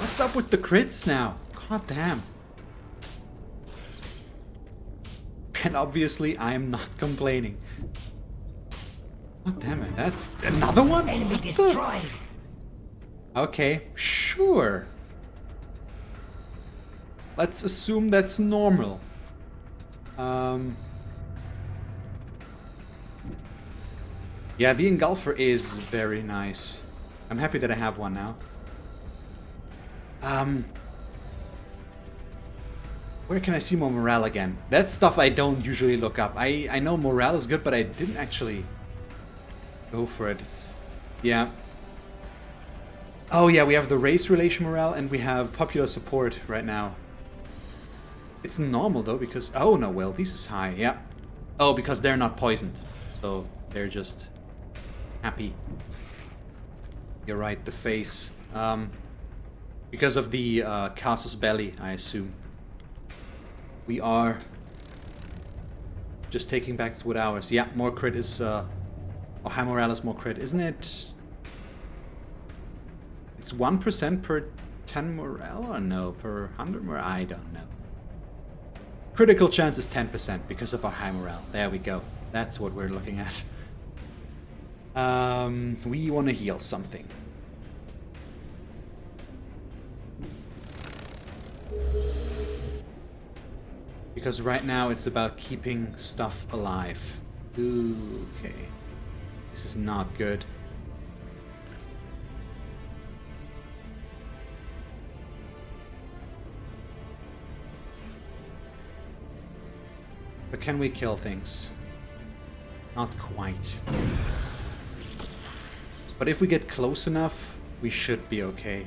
What's up with the crits now? God damn. And obviously, I'm not complaining. God damn it, that's another one? Enemy destroyed. Okay, sure. Let's assume that's normal. Yeah, the Engulfer is very nice. I'm happy that I have one now. Where can I see more morale again? That's stuff I don't usually look up. I know morale is good, but I didn't actually go for it. Yeah. Oh yeah, we have the race relation morale and we have popular support right now. It's normal though because... Oh no, well, this is high, yeah. Oh, because they're not poisoned. So they're just happy. You're right, the face. Because of the Casus Belli, I assume. We are just taking back with ours. Yeah, more crit is... or high morale is more crit, isn't it? It's 1% per 10 morale? Or no, per 100 morale? I don't know. Critical chance is 10% because of our high morale. There we go. That's what we're looking at. We want to heal something. Because right now it's about keeping stuff alive. Ooh, okay. This is not good. But can we kill things? Not quite. But if we get close enough, we should be okay.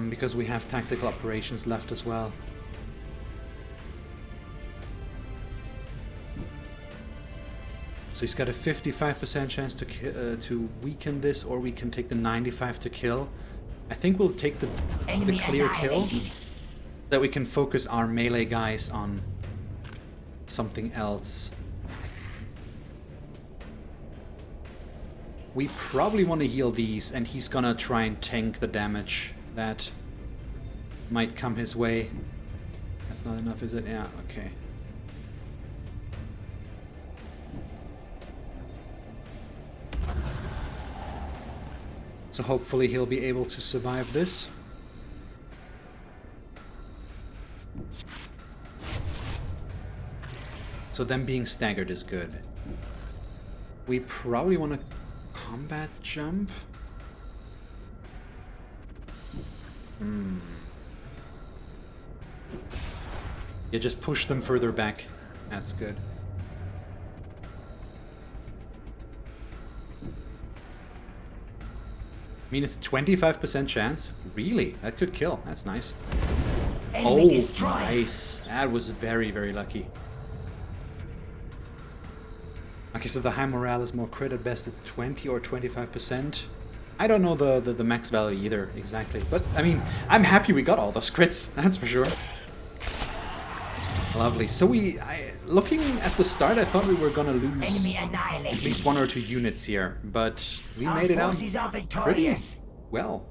Because we have tactical operations left as well. So he's got a 55% chance to weaken this, or we can take the 95 to kill. I think we'll take the clear kill, that we can focus our melee guys on something else. We probably want to heal these, and he's gonna try and tank the damage that might come his way. That's not enough, is it? Yeah, okay. So hopefully he'll be able to survive this. So them being staggered is good. We probably want to combat jump. Yeah, just push them further back. That's good. I mean, it's a 25% chance. Really? That could kill. That's nice. Enemy destroyed. Nice. That was very, very lucky. Okay, so the high morale is more crit. At best it's 20 or 25%. I don't know the max value either, exactly. But, I mean, I'm happy we got all those crits. That's for sure. Lovely. So looking at the start, I thought we were gonna lose at least 1 or 2 units here. But we made it out pretty well.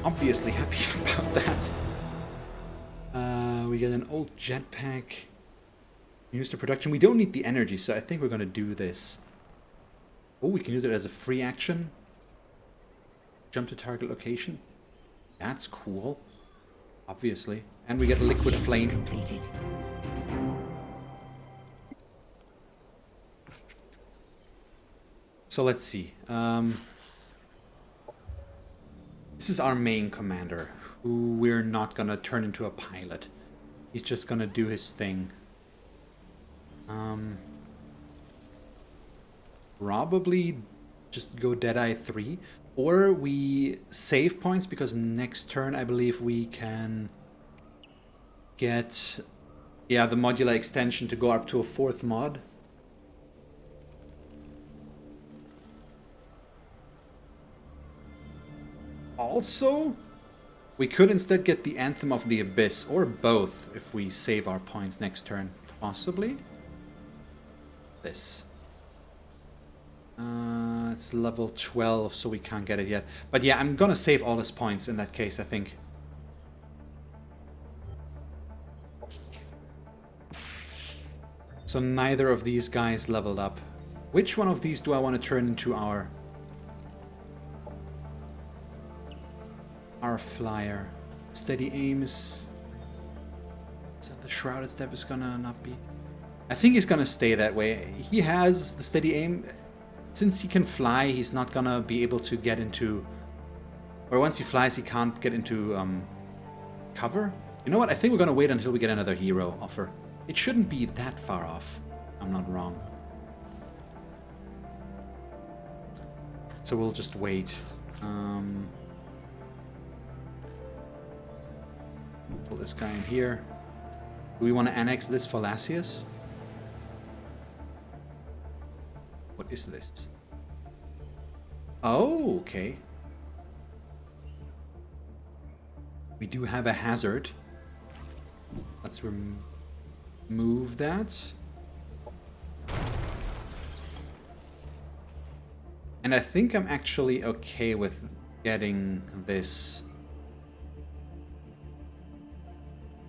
Obviously happy about that. We get an old jetpack. Use the production. We don't need the energy, so I think we're going to do this. Oh, we can use it as a free action. Jump to target location. That's cool. Obviously. And we get liquid flame. Completed. So let's see. This is our main commander, who we're not going to turn into a pilot. He's just going to do his thing. Probably just go Deadeye 3. Or we save points, because next turn I believe we can get, yeah, the modular extension to go up to a 4th mod. Also, we could instead get the Anthem of the Abyss, or both, if we save our points next turn. Possibly. This. It's level 12, so we can't get it yet. But yeah, I'm gonna save all his points in that case, I think. So neither of these guys leveled up. Which one of these do I want to turn into our flyer? Steady aim is... So the shrouded step is gonna not be... I think he's gonna stay that way. He has the steady aim. Since he can fly, he's not gonna be able to get into... Or once he flies, he can't get into cover. You know what? I think we're gonna wait until we get another hero offer. It shouldn't be that far off. I'm not wrong. So we'll just wait. Pull this guy in here. Do we want to annex this Fallacius? What is this? Oh, okay. We do have a hazard. Let's remove that. And I think I'm actually okay with getting this.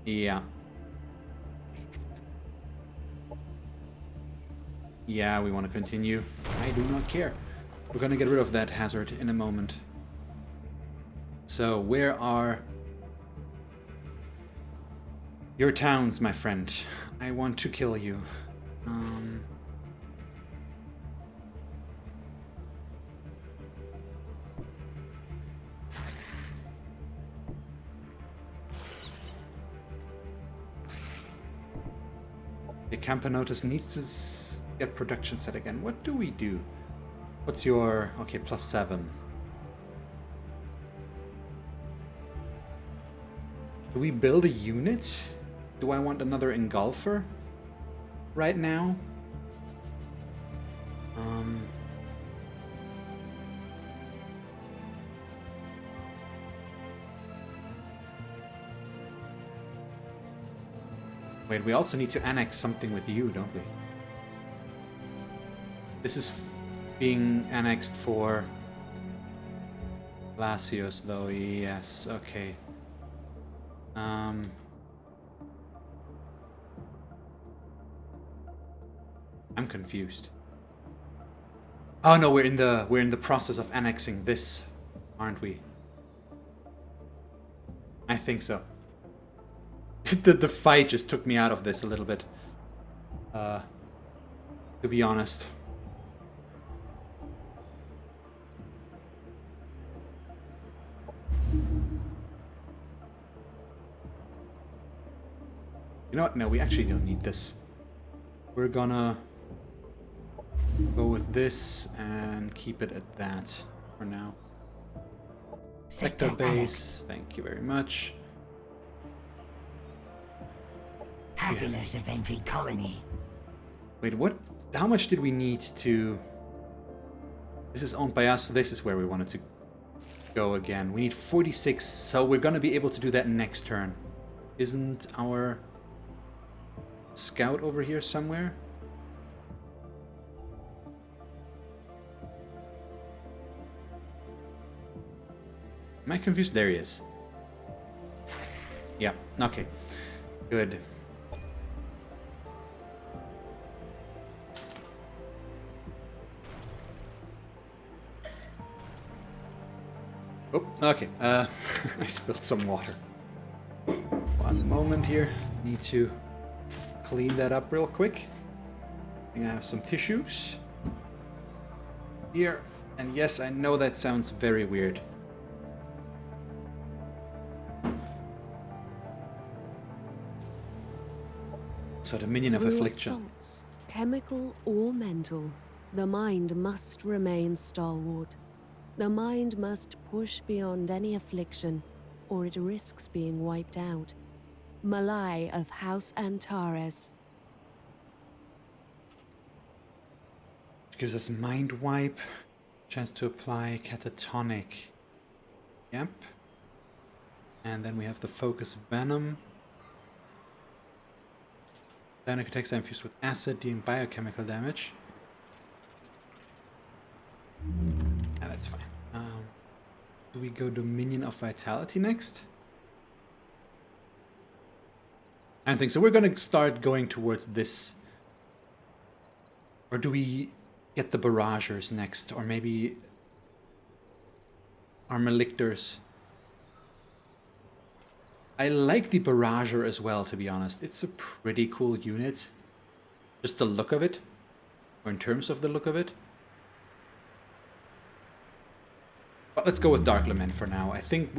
Yeah. Yeah, we want to continue. I do not care. We're gonna get rid of that hazard in a moment. So, where are your towns, my friend? I want to kill you. The camper notice needs to get production set again. What do we do? What's your... Okay, +7. Do we build a unit? Do I want another engulfer right now? Wait, we also need to annex something with you, don't we? This is being annexed for Lasios, though. Yes, okay. I'm confused. Oh no, we're in the process of annexing this, aren't we? I think so. The fight just took me out of this a little bit. To be honest. You know what? No, we actually don't need this. We're gonna go with this and keep it at that for now. Sector base, thank you very much. Happiness event in colony. Wait, what? How much did we need to... This is owned by us, so this is where we wanted to go again. We need 46, so we're gonna be able to do that next turn. Isn't our scout over here somewhere? Am I confused? There he is. Yeah, okay. Good. Oh, okay. I spilled some water. One moment here. Need to clean that up real quick. I think I have some tissues here. And yes, I know that sounds very weird. So the minion of Through affliction. assaults, chemical or mental, the mind must remain stalwart. The mind must push beyond any affliction, or it risks being wiped out. Malai of House Antares. Gives us mind wipe. Chance to apply catatonic. Yep. And then we have the focus venom. Dynamic attacks are infused with acid, dealing biochemical damage. Yeah, that's fine. Do we go Dominion of Vitality next? I don't think so. We're going to start going towards this. Or do we get the Barragers next? Or maybe our Malictors. I like the Barrager as well, to be honest. It's a pretty cool unit. Just the look of it. Or in terms of the look of it. But let's go with Dark Lament for now. I think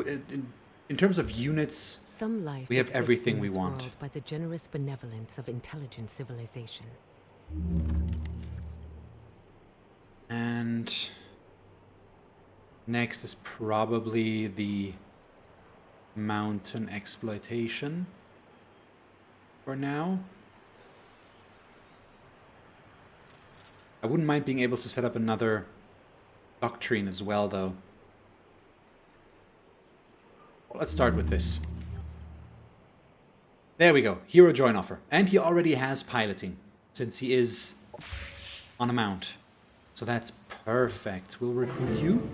in terms of units, Some life we have exists everything in we this want. world by the generous benevolence of intelligent civilization. And next is probably the mountain exploitation for now. I wouldn't mind being able to set up another doctrine as well, though. Well, let's start with this. There we go. Hero join offer. And he already has piloting, since he is on a mount. So that's perfect. We'll recruit you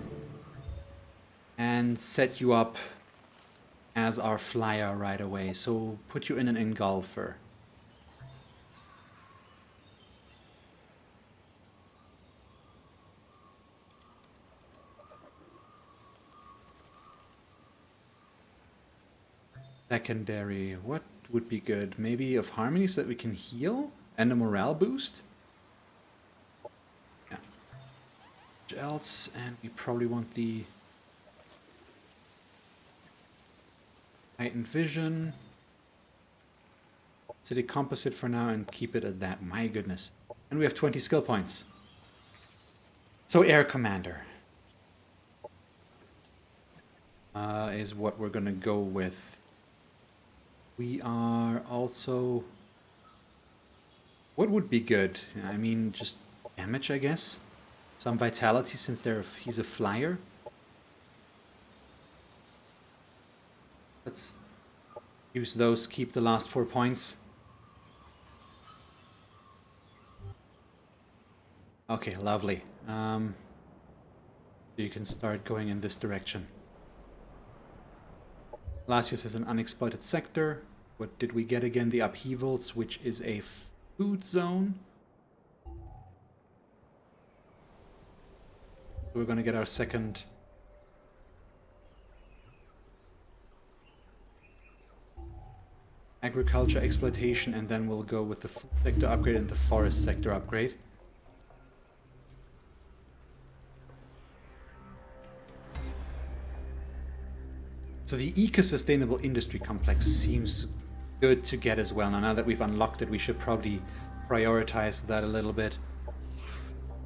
and set you up as our flyer right away. So put you in an engulfer. Secondary, what would be good? Maybe of harmony so that we can heal and a morale boost? Yeah. What else? And we probably want the heightened vision. City composite for now and keep it at that. My goodness. And we have 20 skill points. So air commander is what we're gonna go with. We are also... What would be good? I mean, just damage, I guess. Some vitality since he's a flyer. Let's use those, keep the last 4 points. Okay, lovely. So you can start going in this direction. Lasius has an unexploited sector. What did we get again? The upheavals, which is a food zone. So we're going to get our second agriculture exploitation, and then we'll go with the food sector upgrade and the forest sector upgrade. So the eco-sustainable industry complex seems good to get as well. Now that we've unlocked it, we should probably prioritize that a little bit.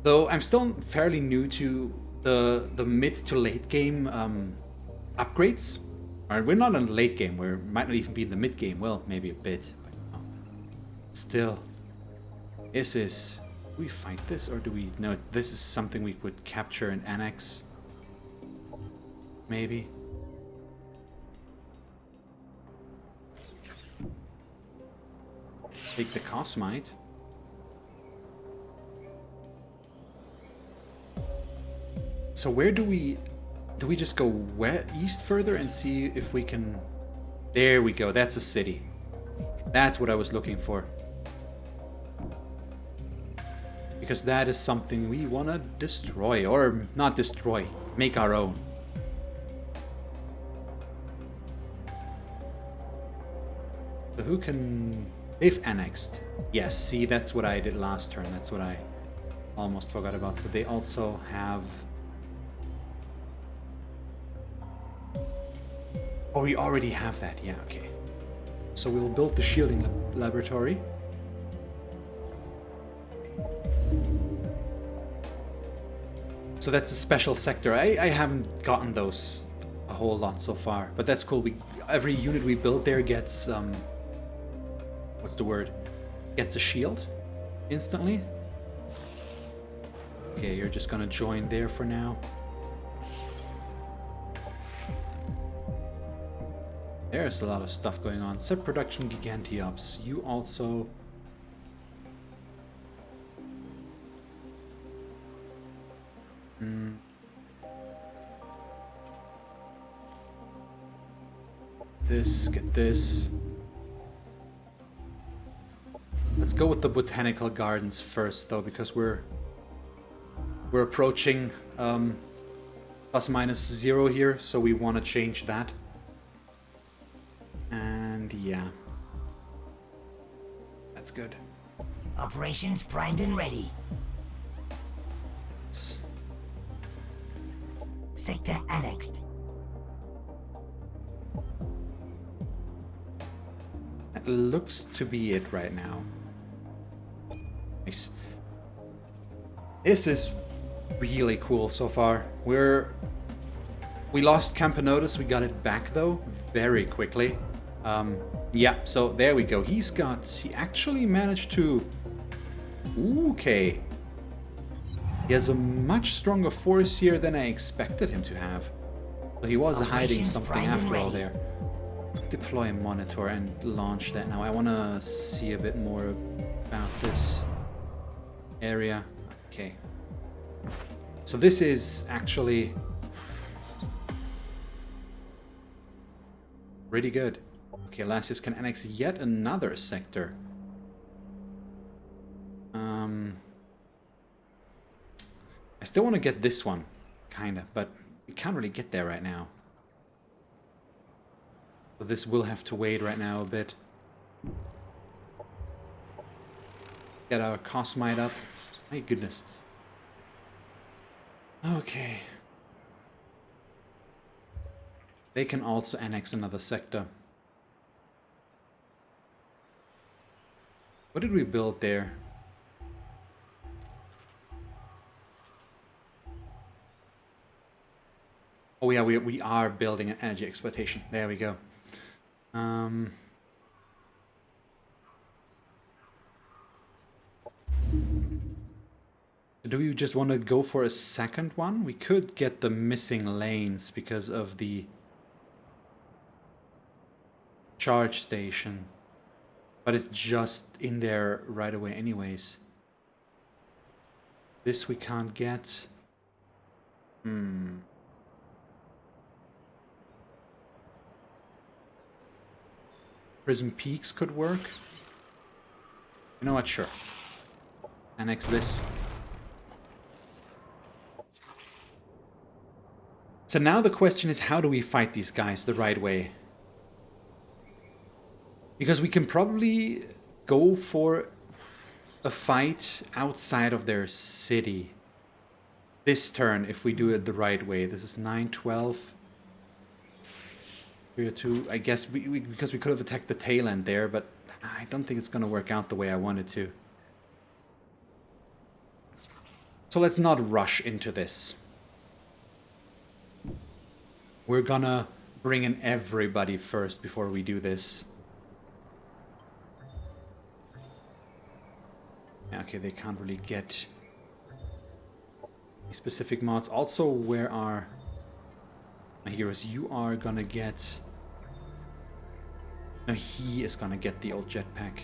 Though I'm still fairly new to the mid to late game upgrades. Or we're not in the late game, we might not even be in the mid game. Well, maybe a bit. But no. Still, is this... Do we fight this or do we... No, this is something we would capture and annex. Maybe. Take the Cosmite. So where do we just go east further and see if we can... There we go, that's a city. That's what I was looking for. Because that is something we want to destroy. Or not destroy, make our own. So who can... They've annexed. Yes, see, that's what I did last turn. That's what I almost forgot about. So they also have... Oh, we already have that. Yeah, okay. So we'll build the shielding laboratory. So that's a special sector. I haven't gotten those a whole lot so far, but that's cool. Every unit we build there gets what's the word? Gets a shield instantly. Okay, you're just gonna join there for now. There's a lot of stuff going on. Set production Gigantiops. You also... This, get this. Let's go with the botanical gardens first, though, because we're approaching plus minus 0 here, so we want to change that. And yeah, that's good. Operations primed and ready. Sector annexed. That looks to be it right now. Nice. This is really cool so far. We lost Campanotus, we got it back though, very quickly. Yeah, so there we go. He actually managed to... Okay. He has a much stronger force here than I expected him to have. So he was hiding something after all there. Let's deploy a monitor and launch that now. I want to see a bit more about this area. Okay. So this is actually pretty good. Okay, Lasius can annex yet another sector. I still want to get this one, kinda, but we can't really get there right now. So this will have to wait right now a bit. Get our Cosmite up. My goodness. Okay. They can also annex another sector. What did we build there? Oh yeah, we are building an energy exploitation. There we go. Do we just want to go for a second one? We could get the missing lanes because of the charge station. But it's just in there right away anyways. This we can't get. Prism Peaks could work. You know what? Sure. Annex this. So now the question is, how do we fight these guys the right way? Because we can probably go for a fight outside of their city this turn if we do it the right way. This is 9-12. 3-2. I guess because we could have attacked the tail end there, but I don't think it's going to work out the way I wanted to. So let's not rush into this. We're gonna bring in everybody first before we do this. Okay, they can't really get specific mods. Also, where are my heroes? You are gonna get... No, he is gonna get the old jetpack.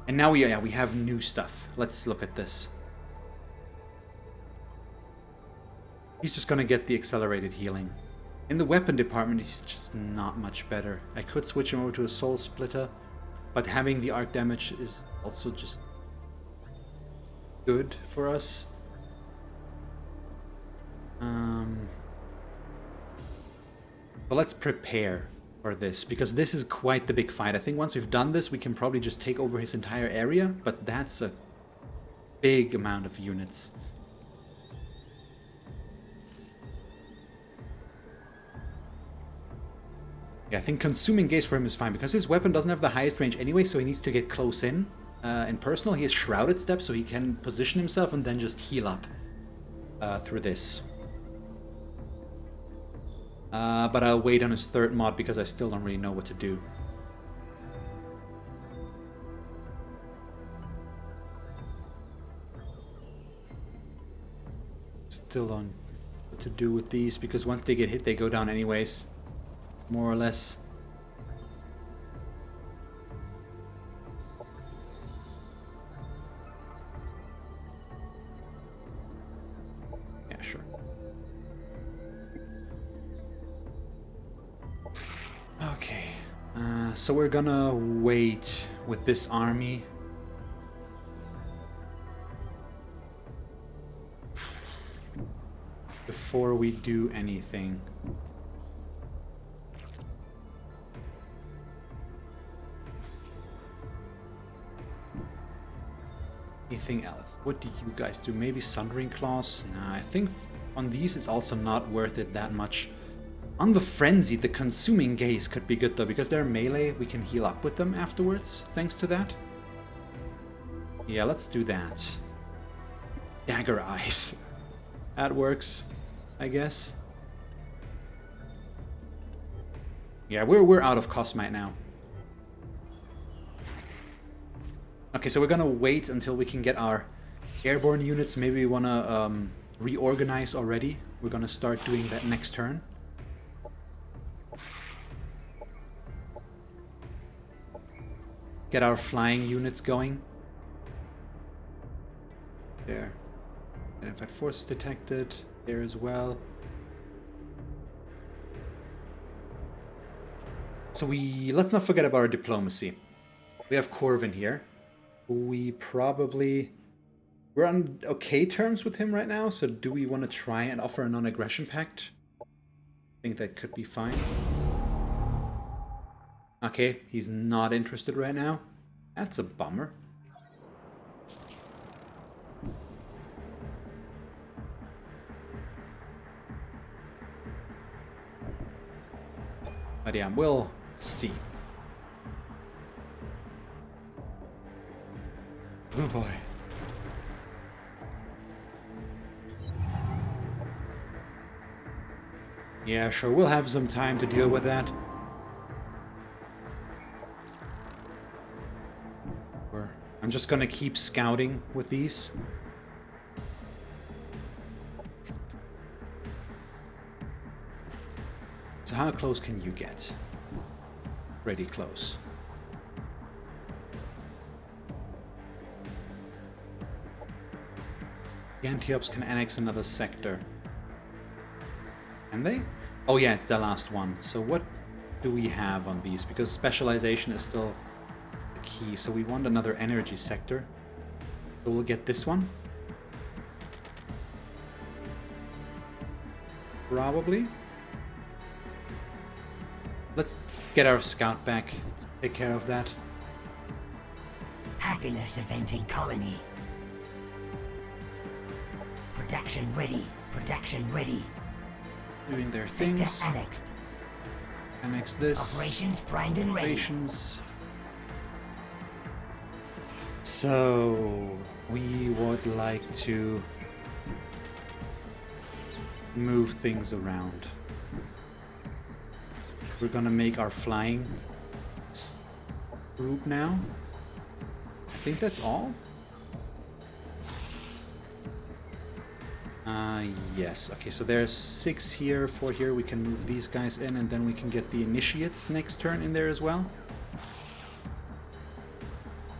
And now we have new stuff. Let's look at this. He's just gonna get the accelerated healing. In the weapon department, he's just not much better. I could switch him over to a Soul Splitter, but having the arc damage is also just good for us. But let's prepare for this, because this is quite the big fight. I think once we've done this, we can probably just take over his entire area, but that's a big amount of units. Yeah, I think consuming gaze for him is fine, because his weapon doesn't have the highest range anyway, so he needs to get close in. In personal, he has Shrouded Step, so he can position himself and then just heal up through this. But I'll wait on his third mod because I still don't really know what to do. Still don't know what to do with these, because once they get hit, they go down anyways. More or less. Yeah, sure. Okay. So we're gonna wait with this army. Before we do anything. Anything else? What do you guys do? Maybe Sundering Claws? Nah, I think on these it's also not worth it that much. On the Frenzy, the Consuming Gaze could be good though, because they're melee, we can heal up with them afterwards, thanks to that. Yeah, let's do that. Dagger Eyes. That works, I guess. Yeah, we're out of Cosmite now. Okay, so we're gonna wait until we can get our airborne units. Maybe we wanna reorganize already. We're gonna start doing that next turn. Get our flying units going. There. Identified forces detected. There as well. So let's not forget about our diplomacy. We have Corvin here. We're on okay terms with him right now, so do we want to try and offer a non-aggression pact? I think that could be fine. Okay, he's not interested right now. That's a bummer. But yeah, we'll see. Oh boy. Yeah, sure, we'll have some time to deal with that. I'm just gonna keep scouting with these. So how close can you get? Pretty close. The Antiops can annex another sector. Can they? Oh yeah, it's the last one. So what do we have on these? Because specialization is still the key. So we want another energy sector. So we'll get this one. Probably. Let's get our scout back. Take care of that. Happiness event in colony. Production ready. Production ready. Doing their Sector things. annexed. Annex this. Operations primed and ready. Operations. So we would like to move things around. We're gonna make our flying group now. I think that's all. Yes. Okay, so there's 6 here, 4 here. We can move these guys in, and then we can get the initiates next turn in there as well.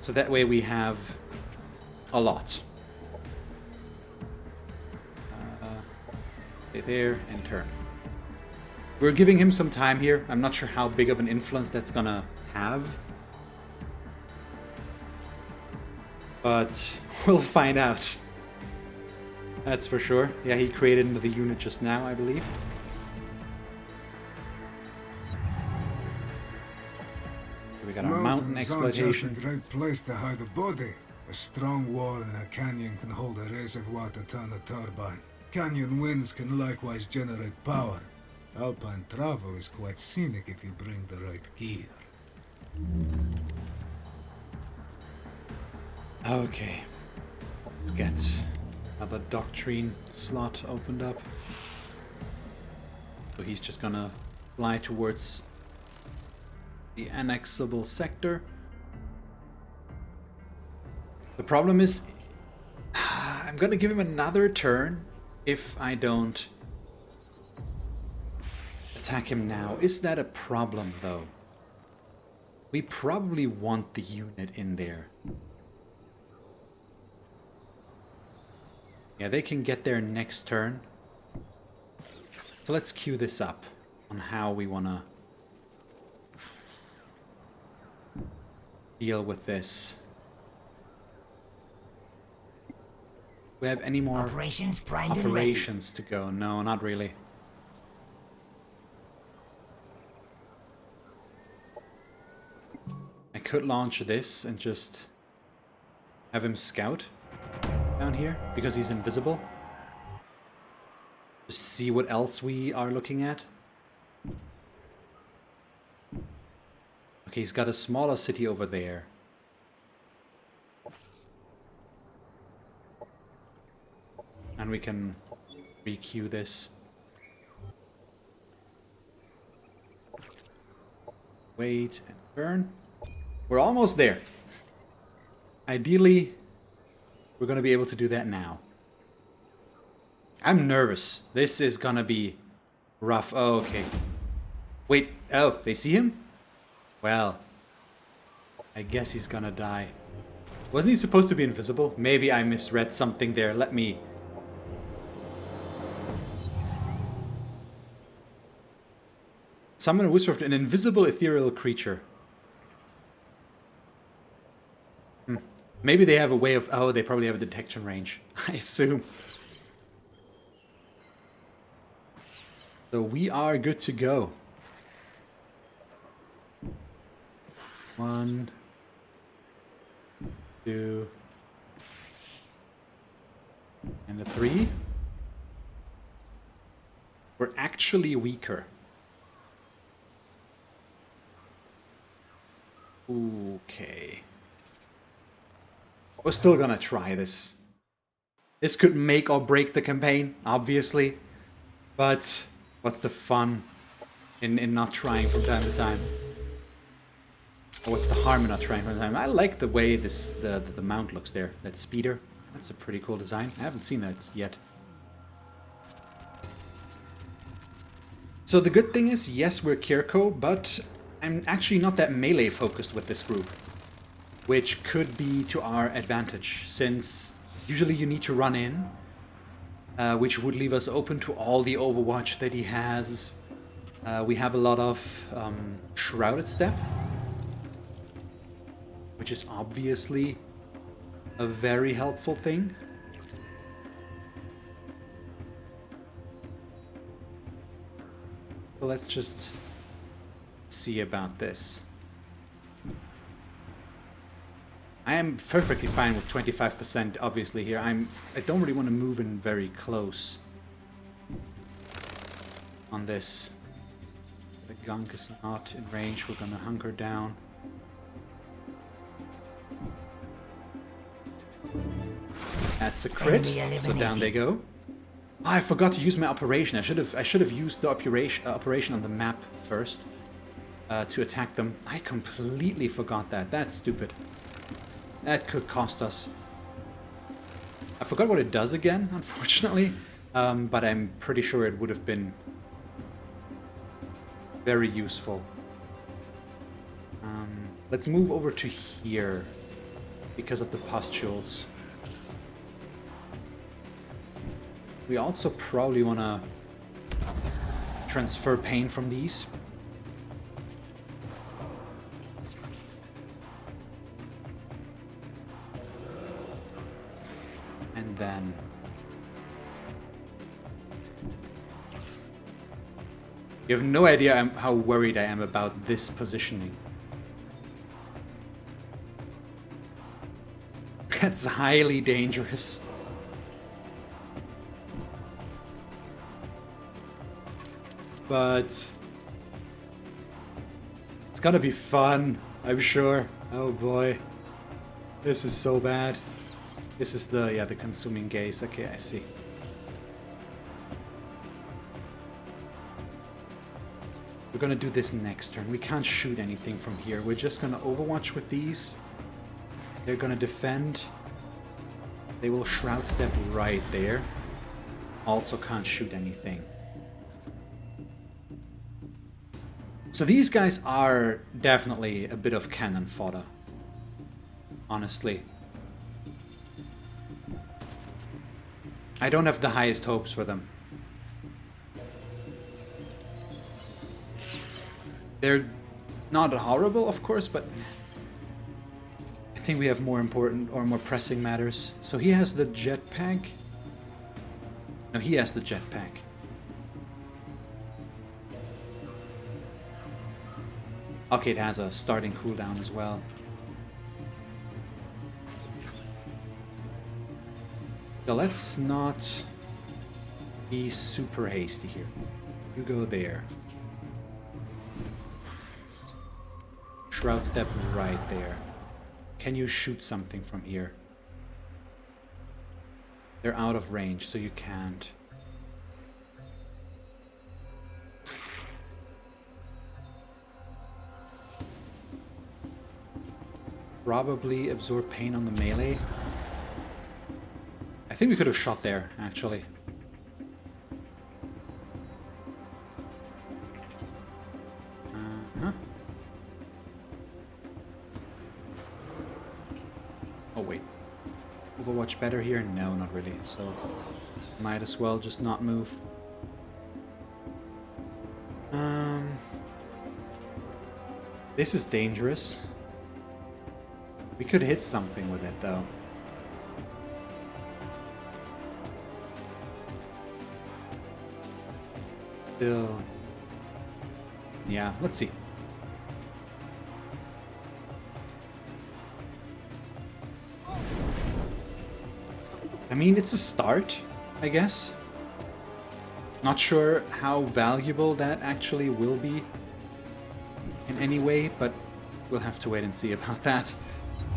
So that way we have a lot. Stay there and turn. We're giving him some time here. I'm not sure how big of an influence that's gonna have. But we'll find out. That's for sure. Yeah, he created the unit just now, I believe. We got our mountain Mountains aren't just a exploitation. great place to hide a body. A strong wall in a canyon can hold a reservoir to turn a turbine. Canyon winds can likewise generate power. Alpine travel is quite scenic if you bring the right gear. Okay. Let's get another doctrine slot opened up. So he's just gonna fly towards the annexable sector. The problem is, I'm gonna give him another turn if I don't attack him now. Is that a problem, though? We probably want the unit in there. Yeah, they can get there next turn. So let's queue this up on how we want to deal with this. We have any more Operations primed and ready. operations to go? No, not really. I could launch this and just have him scout down here because he's invisible. Just see what else we are looking at. Okay, he's got a smaller city over there. And we can re-queue this. Wait and turn. We're almost there. Ideally, we're gonna be able to do that now. I'm nervous. This is gonna be rough. Oh, okay. Wait, oh, they see him? Well, I guess he's gonna die. Wasn't he supposed to be invisible? Maybe I misread something there. Let me... Summon a whisper of an invisible ethereal creature. Maybe they have a way of... Oh, they probably have a detection range. I assume. So we are good to go. 1, 2, and a 3. We're actually weaker. Okay. We're still gonna try this. This could make or break the campaign, obviously. But what's the fun in not trying from time to time? Or what's the harm in not trying from time to time? I like the way the mount looks there. That speeder. That's a pretty cool design. I haven't seen that yet. So the good thing is, yes, we're Kir'ko, but I'm actually not that melee focused with this group. Which could be to our advantage, since usually you need to run in, which would leave us open to all the Overwatch that he has. We have a lot of Shrouded Step, which is obviously a very helpful thing. So let's just see about this. I am perfectly fine with 25% obviously here. I don't really want to move in very close on this. The gunk is not in range. We're gonna hunker down. That's a crit. So down they go. Oh, I forgot to use my operation. I should have used the operation on the map first to attack them. I completely forgot that. That's stupid. That could cost us. I forgot what it does again, unfortunately. But I'm pretty sure it would have been very useful. Let's move over to here because of the pustules. We also probably want to transfer pain from these. And then you have no idea how worried I am about this positioning. That's highly dangerous. But it's gonna be fun, I'm sure. Oh boy. This is so bad. This is the consuming gaze. Okay, I see. We're gonna do this next turn. We can't shoot anything from here. We're just gonna overwatch with these. They're gonna defend. They will Shroud Step right there. Also can't shoot anything. So these guys are definitely a bit of cannon fodder. Honestly. I don't have the highest hopes for them. They're not horrible, of course, but I think we have more important or more pressing matters. So he has the jetpack. No, he has the jetpack. Okay, it has a starting cooldown as well. So let's not be super hasty here. You go there. Shroud Step right there. Can you shoot something from here? They're out of range, so you can't. Probably absorb pain on the melee. I think we could have shot there, actually. Uh-huh. Oh, wait. Overwatch better here? No, not really. So, might as well just not move. This is dangerous. We could hit something with it, though. Still... yeah, let's see. I mean, it's a start, I guess. Not sure how valuable that actually will be in any way, but we'll have to wait and see about that.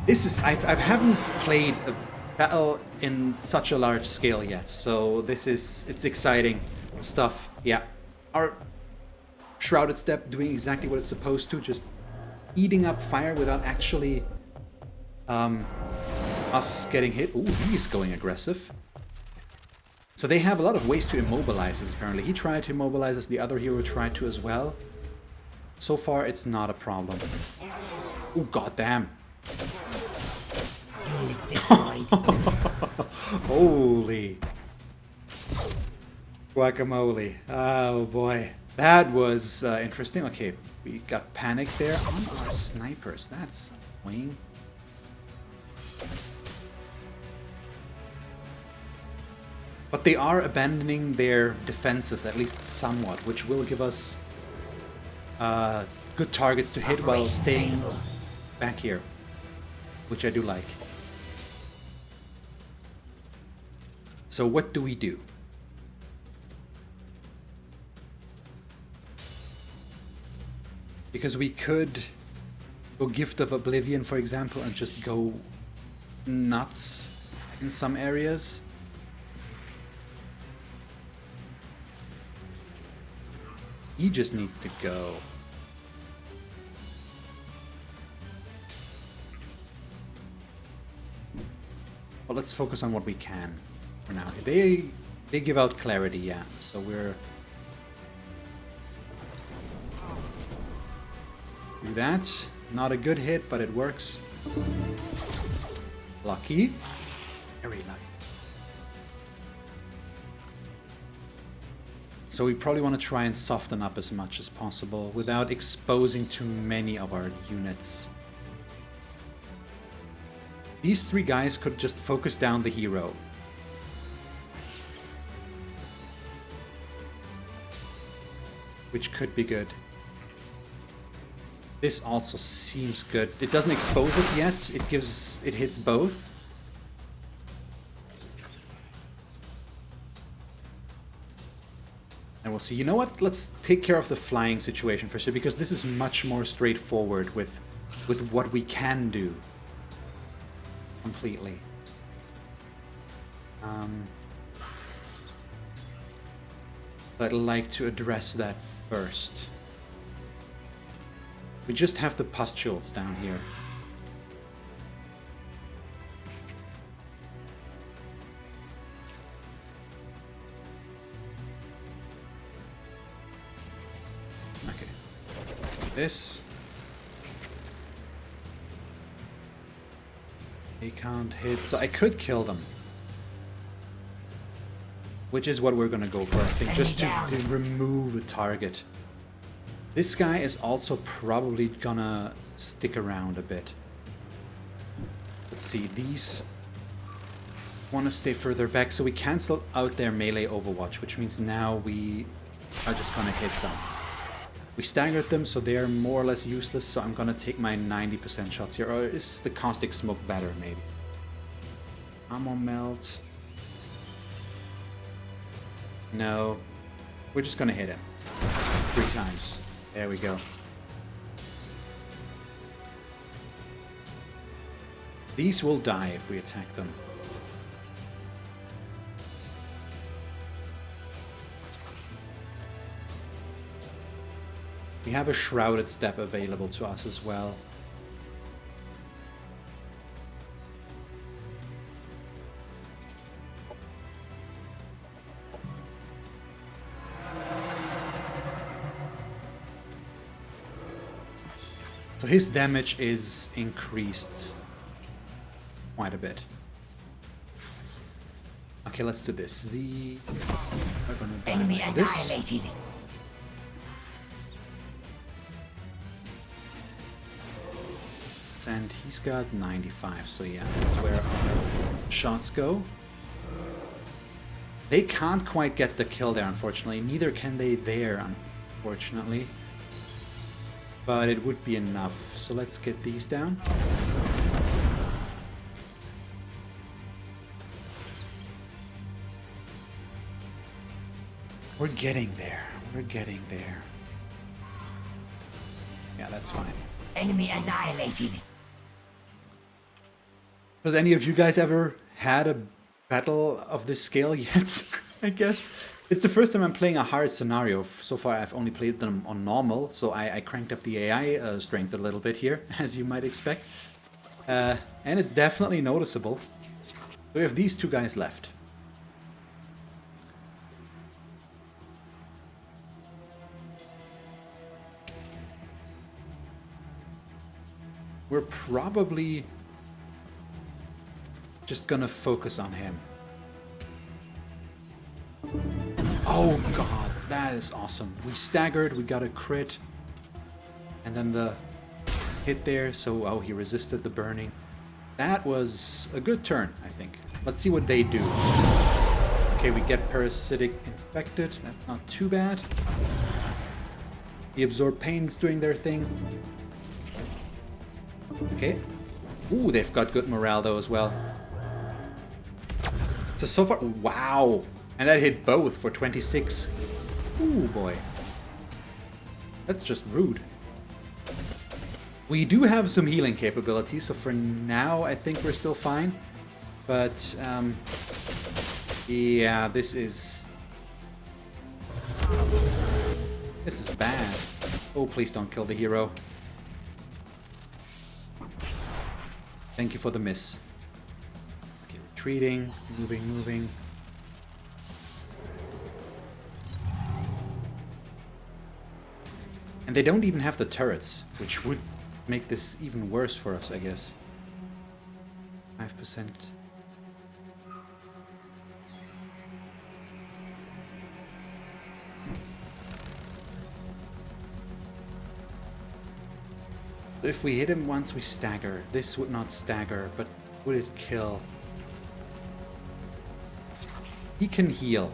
This is... I haven't played a battle in such a large scale yet, so this is... it's exciting stuff. Yeah. Our Shrouded Step doing exactly what it's supposed to, just eating up fire without actually us getting hit. Ooh, he's going aggressive. So they have a lot of ways to immobilize us, apparently. He tried to immobilize us, the other hero tried to as well. So far, it's not a problem. Ooh, goddamn. Holy guacamole. Oh boy. That was interesting. Okay, we got panic there on our snipers. That's annoying. But they are abandoning their defenses, at least somewhat, which will give us good targets to hit while staying back here, which I do like. So what do we do? Because we could go Gift of Oblivion, for example, and just go nuts in some areas. He just needs to go. Well, let's focus on what we can for now. They give out clarity, yeah. So we're... do that. Not a good hit, but it works. Lucky. Very lucky. So we probably want to try and soften up as much as possible without exposing too many of our units. These three guys could just focus down the hero. Which could be good. This also seems good. It doesn't expose us yet. It hits both. And we'll see. You know what? Let's take care of the flying situation first, because this is much more straightforward with what we can do. Completely. I'd like to address that first. We just have the pustules down here. Okay. This. They can't hit, so I could kill them. Which is what we're gonna go for, I think, just to remove a target. This guy is also probably gonna stick around a bit. Let's see, these want to stay further back, so we cancel out their melee overwatch, which means now we are just gonna hit them. We staggered them, so they're more or less useless, so I'm gonna take my 90% shots here. Or is the caustic smoke better, maybe? Ammo melt. No. We're just gonna hit him. 3 times. There we go. These will die if we attack them. We have a shrouded step available to us as well. So his damage is increased quite a bit. Okay, let's do this. We're gonna die Enemy like this. annihilated. And he's got 95, so yeah, that's where our shots go. They can't quite get the kill there, unfortunately. Neither can they there, unfortunately. But it would be enough. So let's get these down. We're getting there. We're getting there. Yeah, that's fine. Enemy annihilated. Has any of you guys ever had a battle of this scale yet? I guess. It's the first time I'm playing a hard scenario. So far I've only played them on normal, so I cranked up the AI strength a little bit here, as you might expect. And it's definitely noticeable. We have these two guys left. We're probably just gonna focus on him. Oh god, that is awesome. We staggered, we got a crit. And then the hit there, so oh, he resisted the burning. That was a good turn, I think. Let's see what they do. Okay, we get parasitic infected. That's not too bad. The absorb pain's doing their thing. Okay. Ooh, they've got good morale though as well. So far, wow. And that hit both for 26. Ooh, boy. That's just rude. We do have some healing capabilities, so for now I think we're still fine. But, yeah, this is bad. Oh, please don't kill the hero. Thank you for the miss. Okay, retreating, moving. And they don't even have the turrets, which would make this even worse for us, I guess. 5%. If we hit him once, we stagger. This would not stagger, but would it kill? He can heal.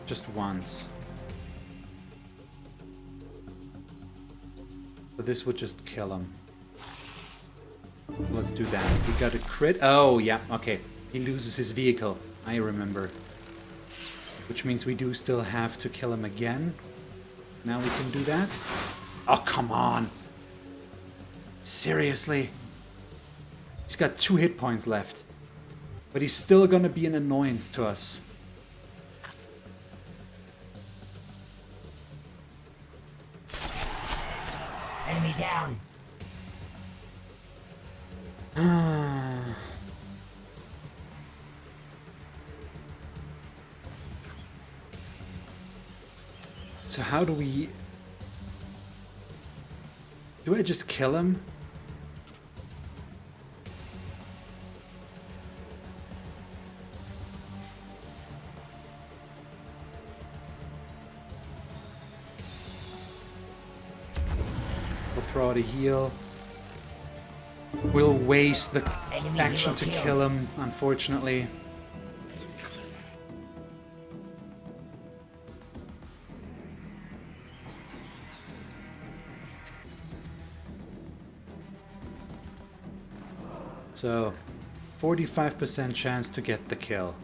Just once. So this would just kill him. Let's do that. We got a crit. Oh, yeah, okay. He loses his vehicle. I remember. Which means we do still have to kill him again. Now we can do that. Oh, come on. Seriously? He's got 2 hit points left. But he's still gonna be an annoyance to us. Enemy down. So how do we... Do I just kill him? We'll throw out a heal. We'll waste the Enemy action to hero kill him, unfortunately. So, 45% chance to get the kill.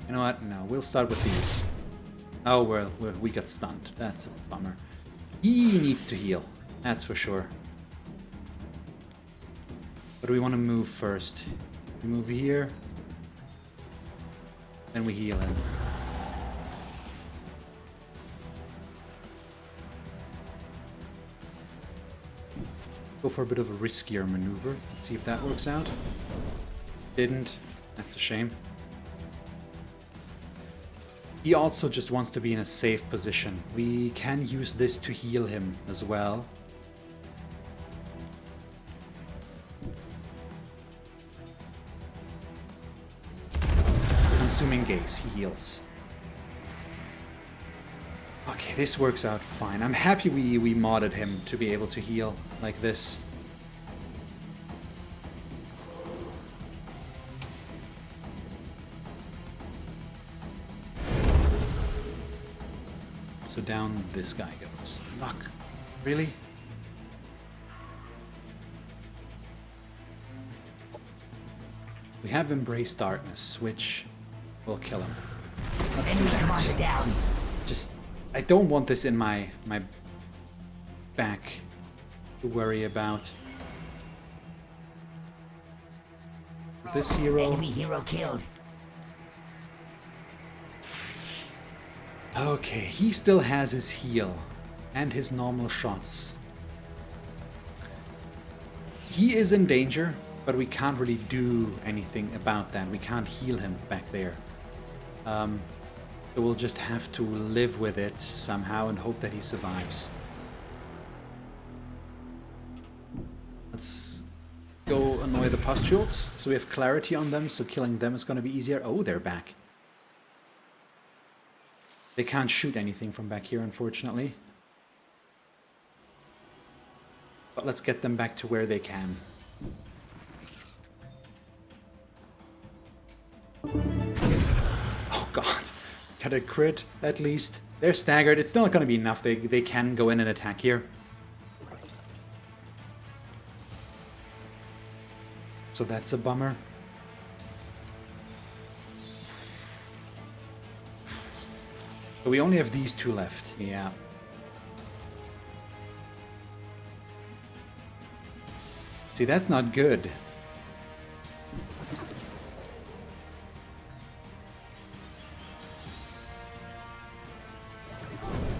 You know what? No, we'll start with these. Oh, well, we got stunned. That's a bummer. He needs to heal. That's for sure. But we want to move first. We move here. Then we heal him. Go for a bit of a riskier maneuver. Let's see if that works out. Didn't. That's a shame. He also just wants to be in a safe position. We can use this to heal him as well. Consuming gaze, he heals. Okay, this works out fine. I'm happy we modded him to be able to heal like this. So down this guy goes. Luck. Really? We have Embraced Darkness, which will kill him. Let's do Enemy commander that. down. Just, I don't want this in my back to worry about. This hero. Enemy hero killed. Okay, he still has his heal and his normal shots. He is in danger, but we can't really do anything about that. We can't heal him back there. So we'll just have to live with it somehow and hope that he survives. Let's go annoy the pustules so we have clarity on them, so killing them is going to be easier. Oh, they're back. They can't shoot anything from back here, unfortunately. But let's get them back to where they can. Oh god. Got a crit, at least. They're staggered. It's not going to be enough. They can go in and attack here. So that's a bummer. So we only have these two left. Yeah. See, that's not good.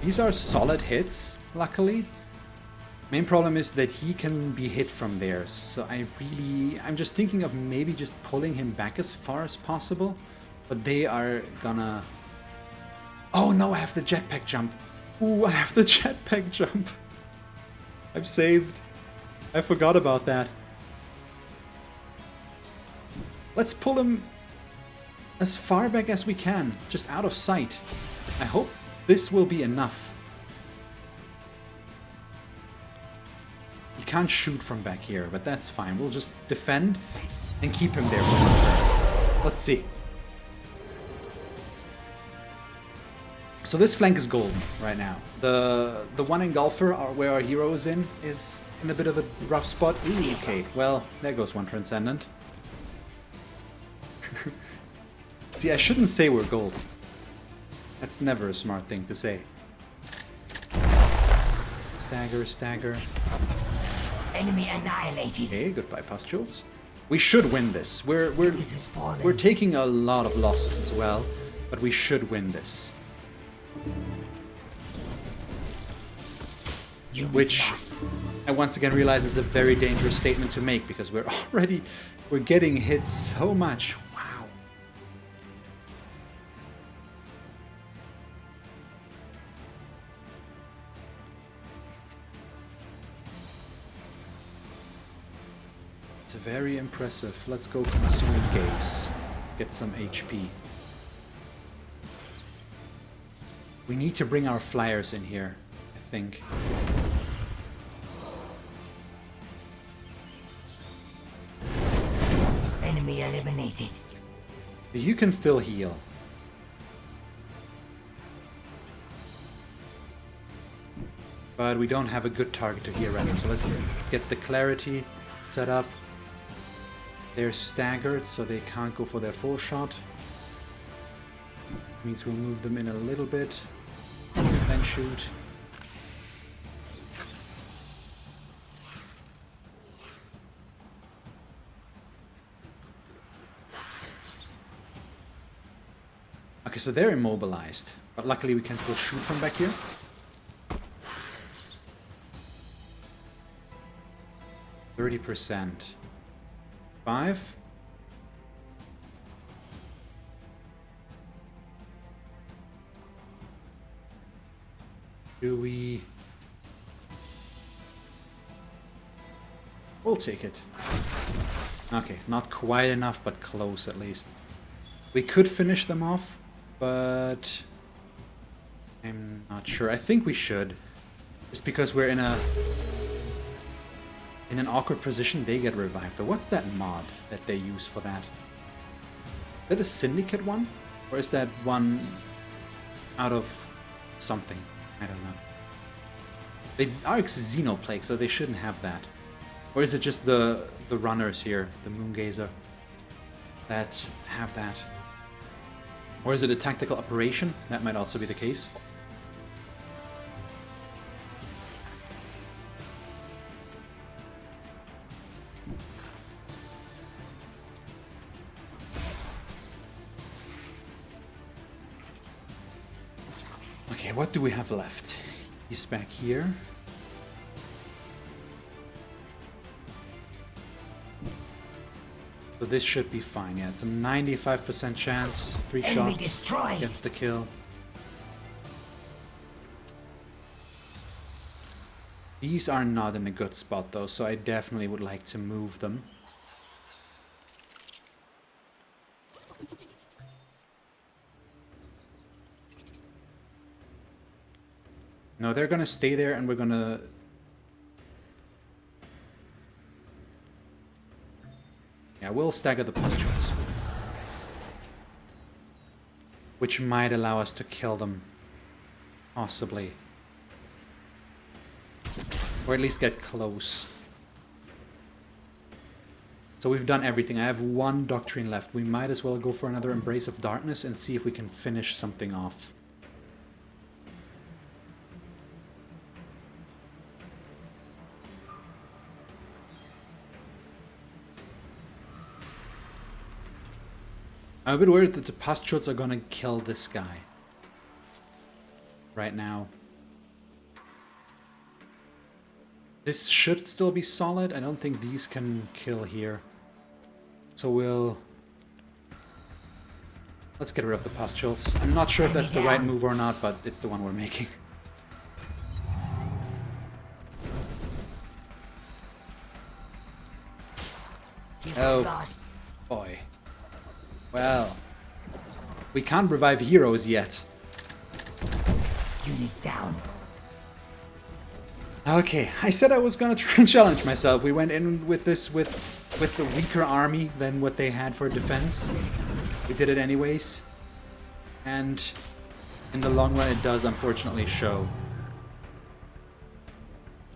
These are solid hits, luckily. Main problem is that he can be hit from there. So I'm just thinking of maybe just pulling him back as far as possible. But they are gonna... Oh no, I have the jetpack jump. Ooh, I have the jetpack jump. I'm saved. I forgot about that. Let's pull him as far back as we can, just out of sight. I hope this will be enough. You can't shoot from back here, but that's fine. We'll just defend and keep him there for one turn. Let's see. So this flank is golden right now. The one engulfer, where our hero is in a bit of a rough spot. Ooh, okay. Well, there goes one transcendent. See, I shouldn't say we're golden. That's never a smart thing to say. Stagger, stagger. Enemy annihilated. Okay, goodbye pustules. We should win this. We're It has fallen. we're taking a lot of losses as well, but we should win this. You Which lost. I once again realize is a very dangerous statement to make because we're getting hit so much. Wow. It's very impressive. Let's go consume gaze. Get some HP. We need to bring our flyers in here, I think. Enemy eliminated. You can still heal. But we don't have a good target to heal right now, so let's get the clarity set up. They're staggered, so they can't go for their full shot. Means we'll move them in a little bit, then shoot. Okay, so they're immobilized, but luckily we can still shoot from back here. %. 5. Do we... We'll take it. Okay, not quite enough, but close at least. We could finish them off, but I'm not sure. I think we should. Just because we're in an awkward position, they get revived. But what's that mod that they use for that? Is that a syndicate one? Or is that one out of something? I don't know. They are Xenoplague, so they shouldn't have that. Or is it just the runners here, the Moongazer, that have that? Or is it a tactical operation? That might also be the case. Okay, what do we have left? He's back here. So this should be fine. Yeah, it's a 95% chance. 3 Enemy shots destroyed. gets the kill. These are not in a good spot though, so I definitely would like to move them. No, they're gonna stay there and we're gonna... Yeah, we'll stagger the pustules. Which might allow us to kill them. Possibly. Or at least get close. So we've done everything. I have 1 Doctrine left. We might as well go for another Embrace of Darkness and see if we can finish something off. I'm a bit worried that the pustules are gonna kill this guy. Right now. This should still be solid. I don't think these can kill here. So let's get rid of the pustules. I'm not sure if that's the right move or not, but it's the one we're making. You Oh. lost. Boy. Well, We can't revive heroes yet. Unit down. Okay, I said I was gonna try and challenge myself. We went in with this with the weaker army than what they had for defense. We did it anyways. And in the long run it does unfortunately show.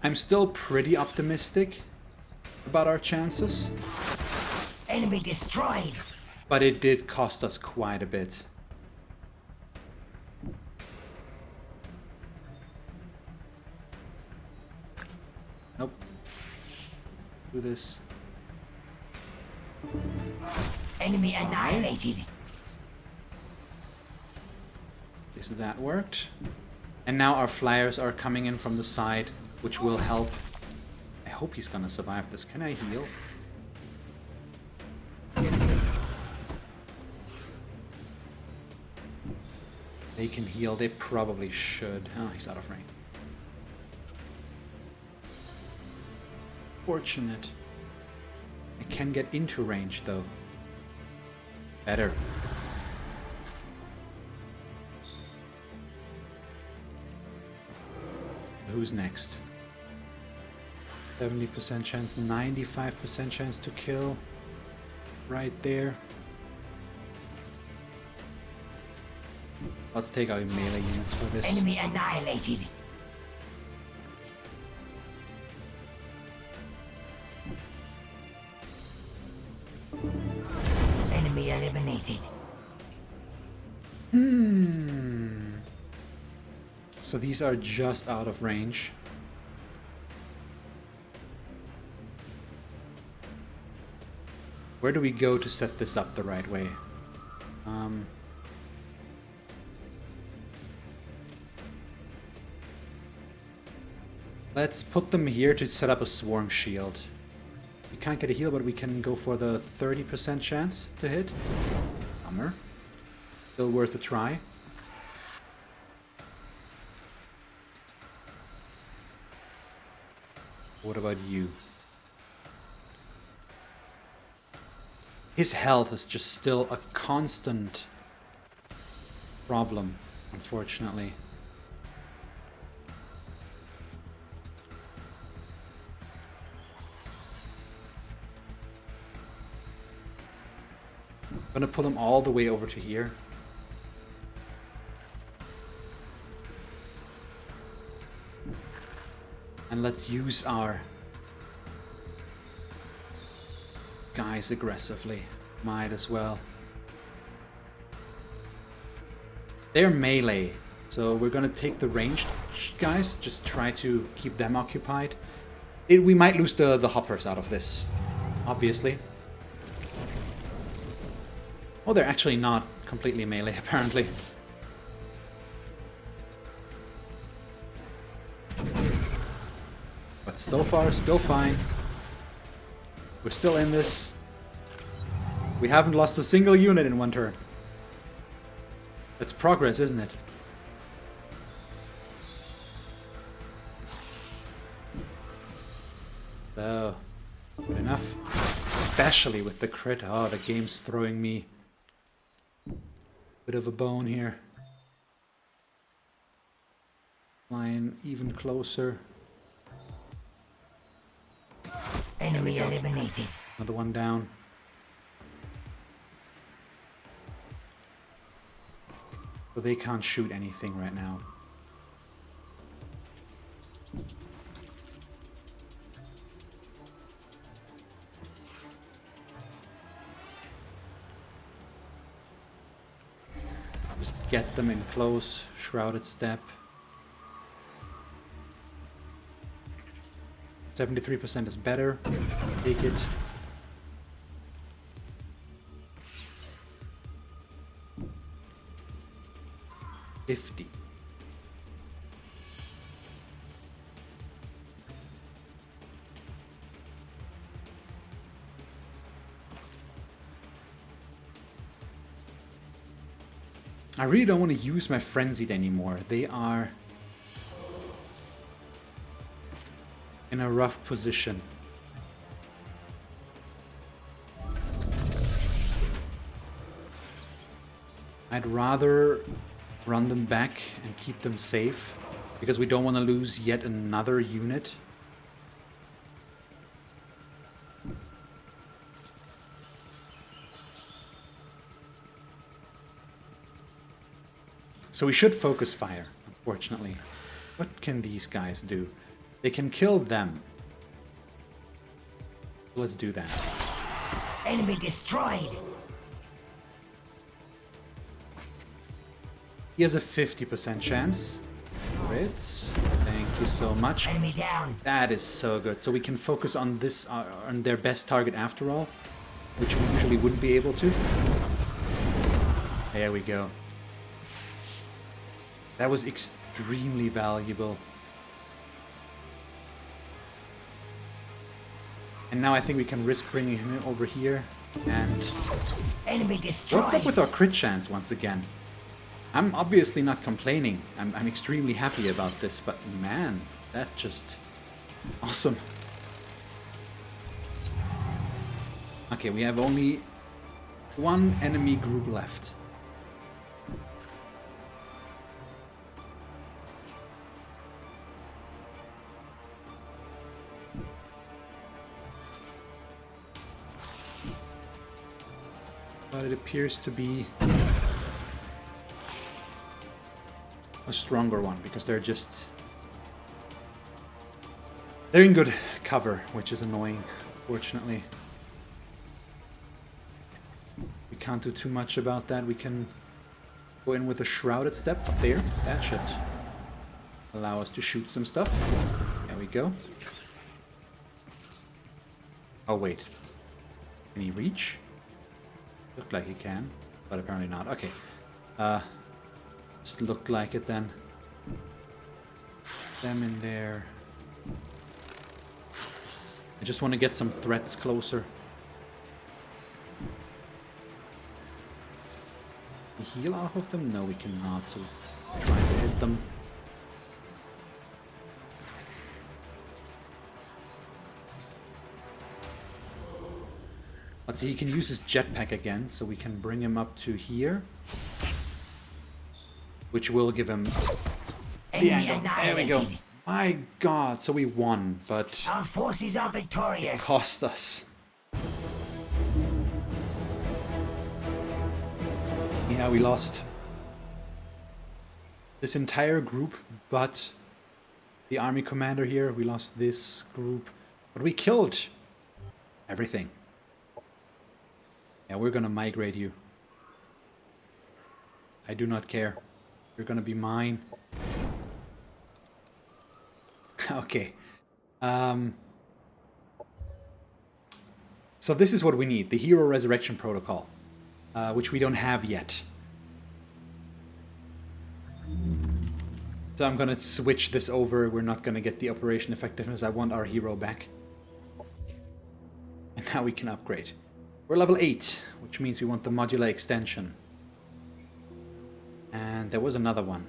I'm still pretty optimistic about our chances. Enemy destroyed. But it did cost us quite a bit. Nope. Do this. Enemy annihilated. So that worked. And now our flyers are coming in from the side, which will help. I hope he's gonna survive this. Can I heal? They can heal. They probably should. Oh, he's out of range. Fortunate. I can get into range though. Better. Who's next? 70% chance, 95% chance to kill. Right there. Let's take out melee units for this. Enemy annihilated. Enemy eliminated. So these are just out of range. Where do we go to set this up the right way? Let's put them here to set up a swarm shield. We can't get a heal, but we can go for the 30% chance to hit. Bummer. Still worth a try. What about you? His health is just still a constant problem, unfortunately. I'm gonna pull him all the way over to here. And let's use our guys aggressively. Might as well. They're melee, so we're gonna take the ranged guys, just try to keep them occupied. We might lose the hoppers out of this, obviously. Oh, they're actually not completely melee, apparently. But so far, still fine. We're still in this. We haven't lost a single unit in one turn. That's progress, isn't it? So, good enough. Especially with the crit. Oh, the game's throwing me a bit of a bone here. Flying even closer. Enemy eliminated. Another one down. So they can't shoot anything right now. Just get them in close, shrouded step. 73% is better. Take it. $50. I really don't want to use my frenzied anymore. They are in a rough position. I'd rather run them back and keep them safe, because we don't want to lose yet another unit. So we should focus fire, unfortunately. What can these guys do? They can kill them. Let's do that. Enemy destroyed. He has a 50% chance. Crits. Thank you so much. Enemy down. That is so good. So we can focus on this, on their best target after all, which we usually wouldn't be able to. There we go. That was extremely valuable. And now I think we can risk bringing him over here. And Enemy destroyed. what's up with our crit chance once again? I'm obviously not complaining. I'm extremely happy about this, but man, that's just awesome. Okay, we have only one enemy group left. But it appears to be a stronger one, because they're in good cover, which is annoying, fortunately. We can't do too much about that. We can go in with a shrouded step up there. That should allow us to shoot some stuff. There we go. Oh wait, can he reach? Looked like he can, but apparently not. Okay. Just looked like it then. Them in there. I just want to get some threats closer. Can we heal off of them? No, we cannot, so we're trying to hit them. Let's see, he can use his jetpack again, so we can bring him up to here. Which will give him the angle. There we go. My god, so we won, but Our forces are it victorious. cost us. Yeah, we lost this entire group, but the army commander here, we lost this group, but we killed everything. Yeah, we're gonna migrate you. I do not care. You're gonna be mine. Okay. So this is what we need. The Hero Resurrection Protocol. Which we don't have yet. So I'm gonna switch this over. We're not gonna get the operation effectiveness. I want our hero back. And now we can upgrade. We're level 8, which means we want the modular extension. And there was another one.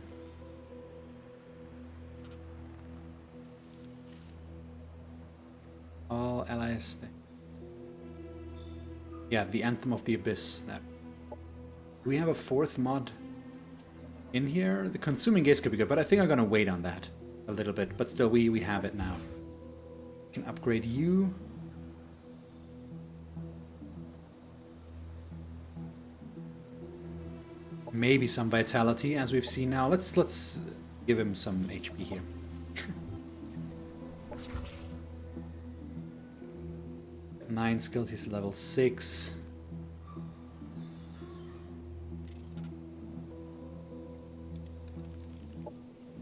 All allies. Yeah, the Anthem of the Abyss. That. Do we have a 4th mod in here? The Consuming Gaze could be good, but I think I'm gonna wait on that a little bit. But still, we have it now. We can upgrade you. Maybe some vitality, as we've seen now. Let's give him some HP here. 9 skills, he's level 6.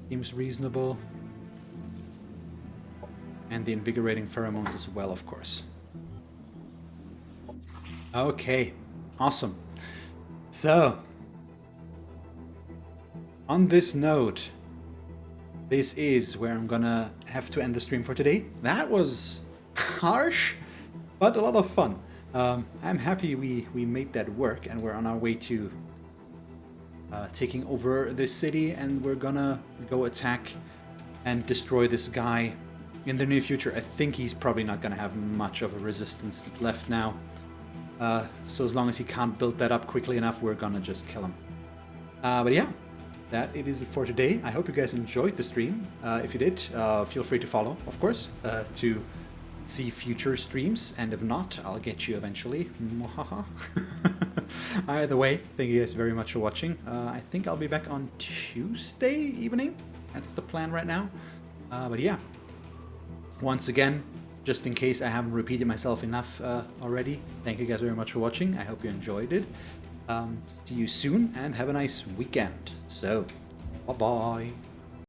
Seems reasonable. And the invigorating pheromones as well, of course. Okay, awesome. So, on this note, this is where I'm gonna have to end the stream for today. That was harsh, but a lot of fun. I'm happy we made that work, and we're on our way to taking over this city, and we're gonna go attack and destroy this guy in the near future. I think he's probably not gonna have much of a resistance left now. So as long as he can't build that up quickly enough, we're gonna just kill him. But yeah, that it is for today. I hope you guys enjoyed the stream. If you did, feel free to follow, of course, to see future streams. And if not, I'll get you eventually. Mwahaha. Either way, thank you guys very much for watching. I think I'll be back on Tuesday evening. That's the plan right now. But yeah, once again, just in case I haven't repeated myself enough already, thank you guys very much for watching. I hope you enjoyed it. See you soon and have a nice weekend. So, bye-bye.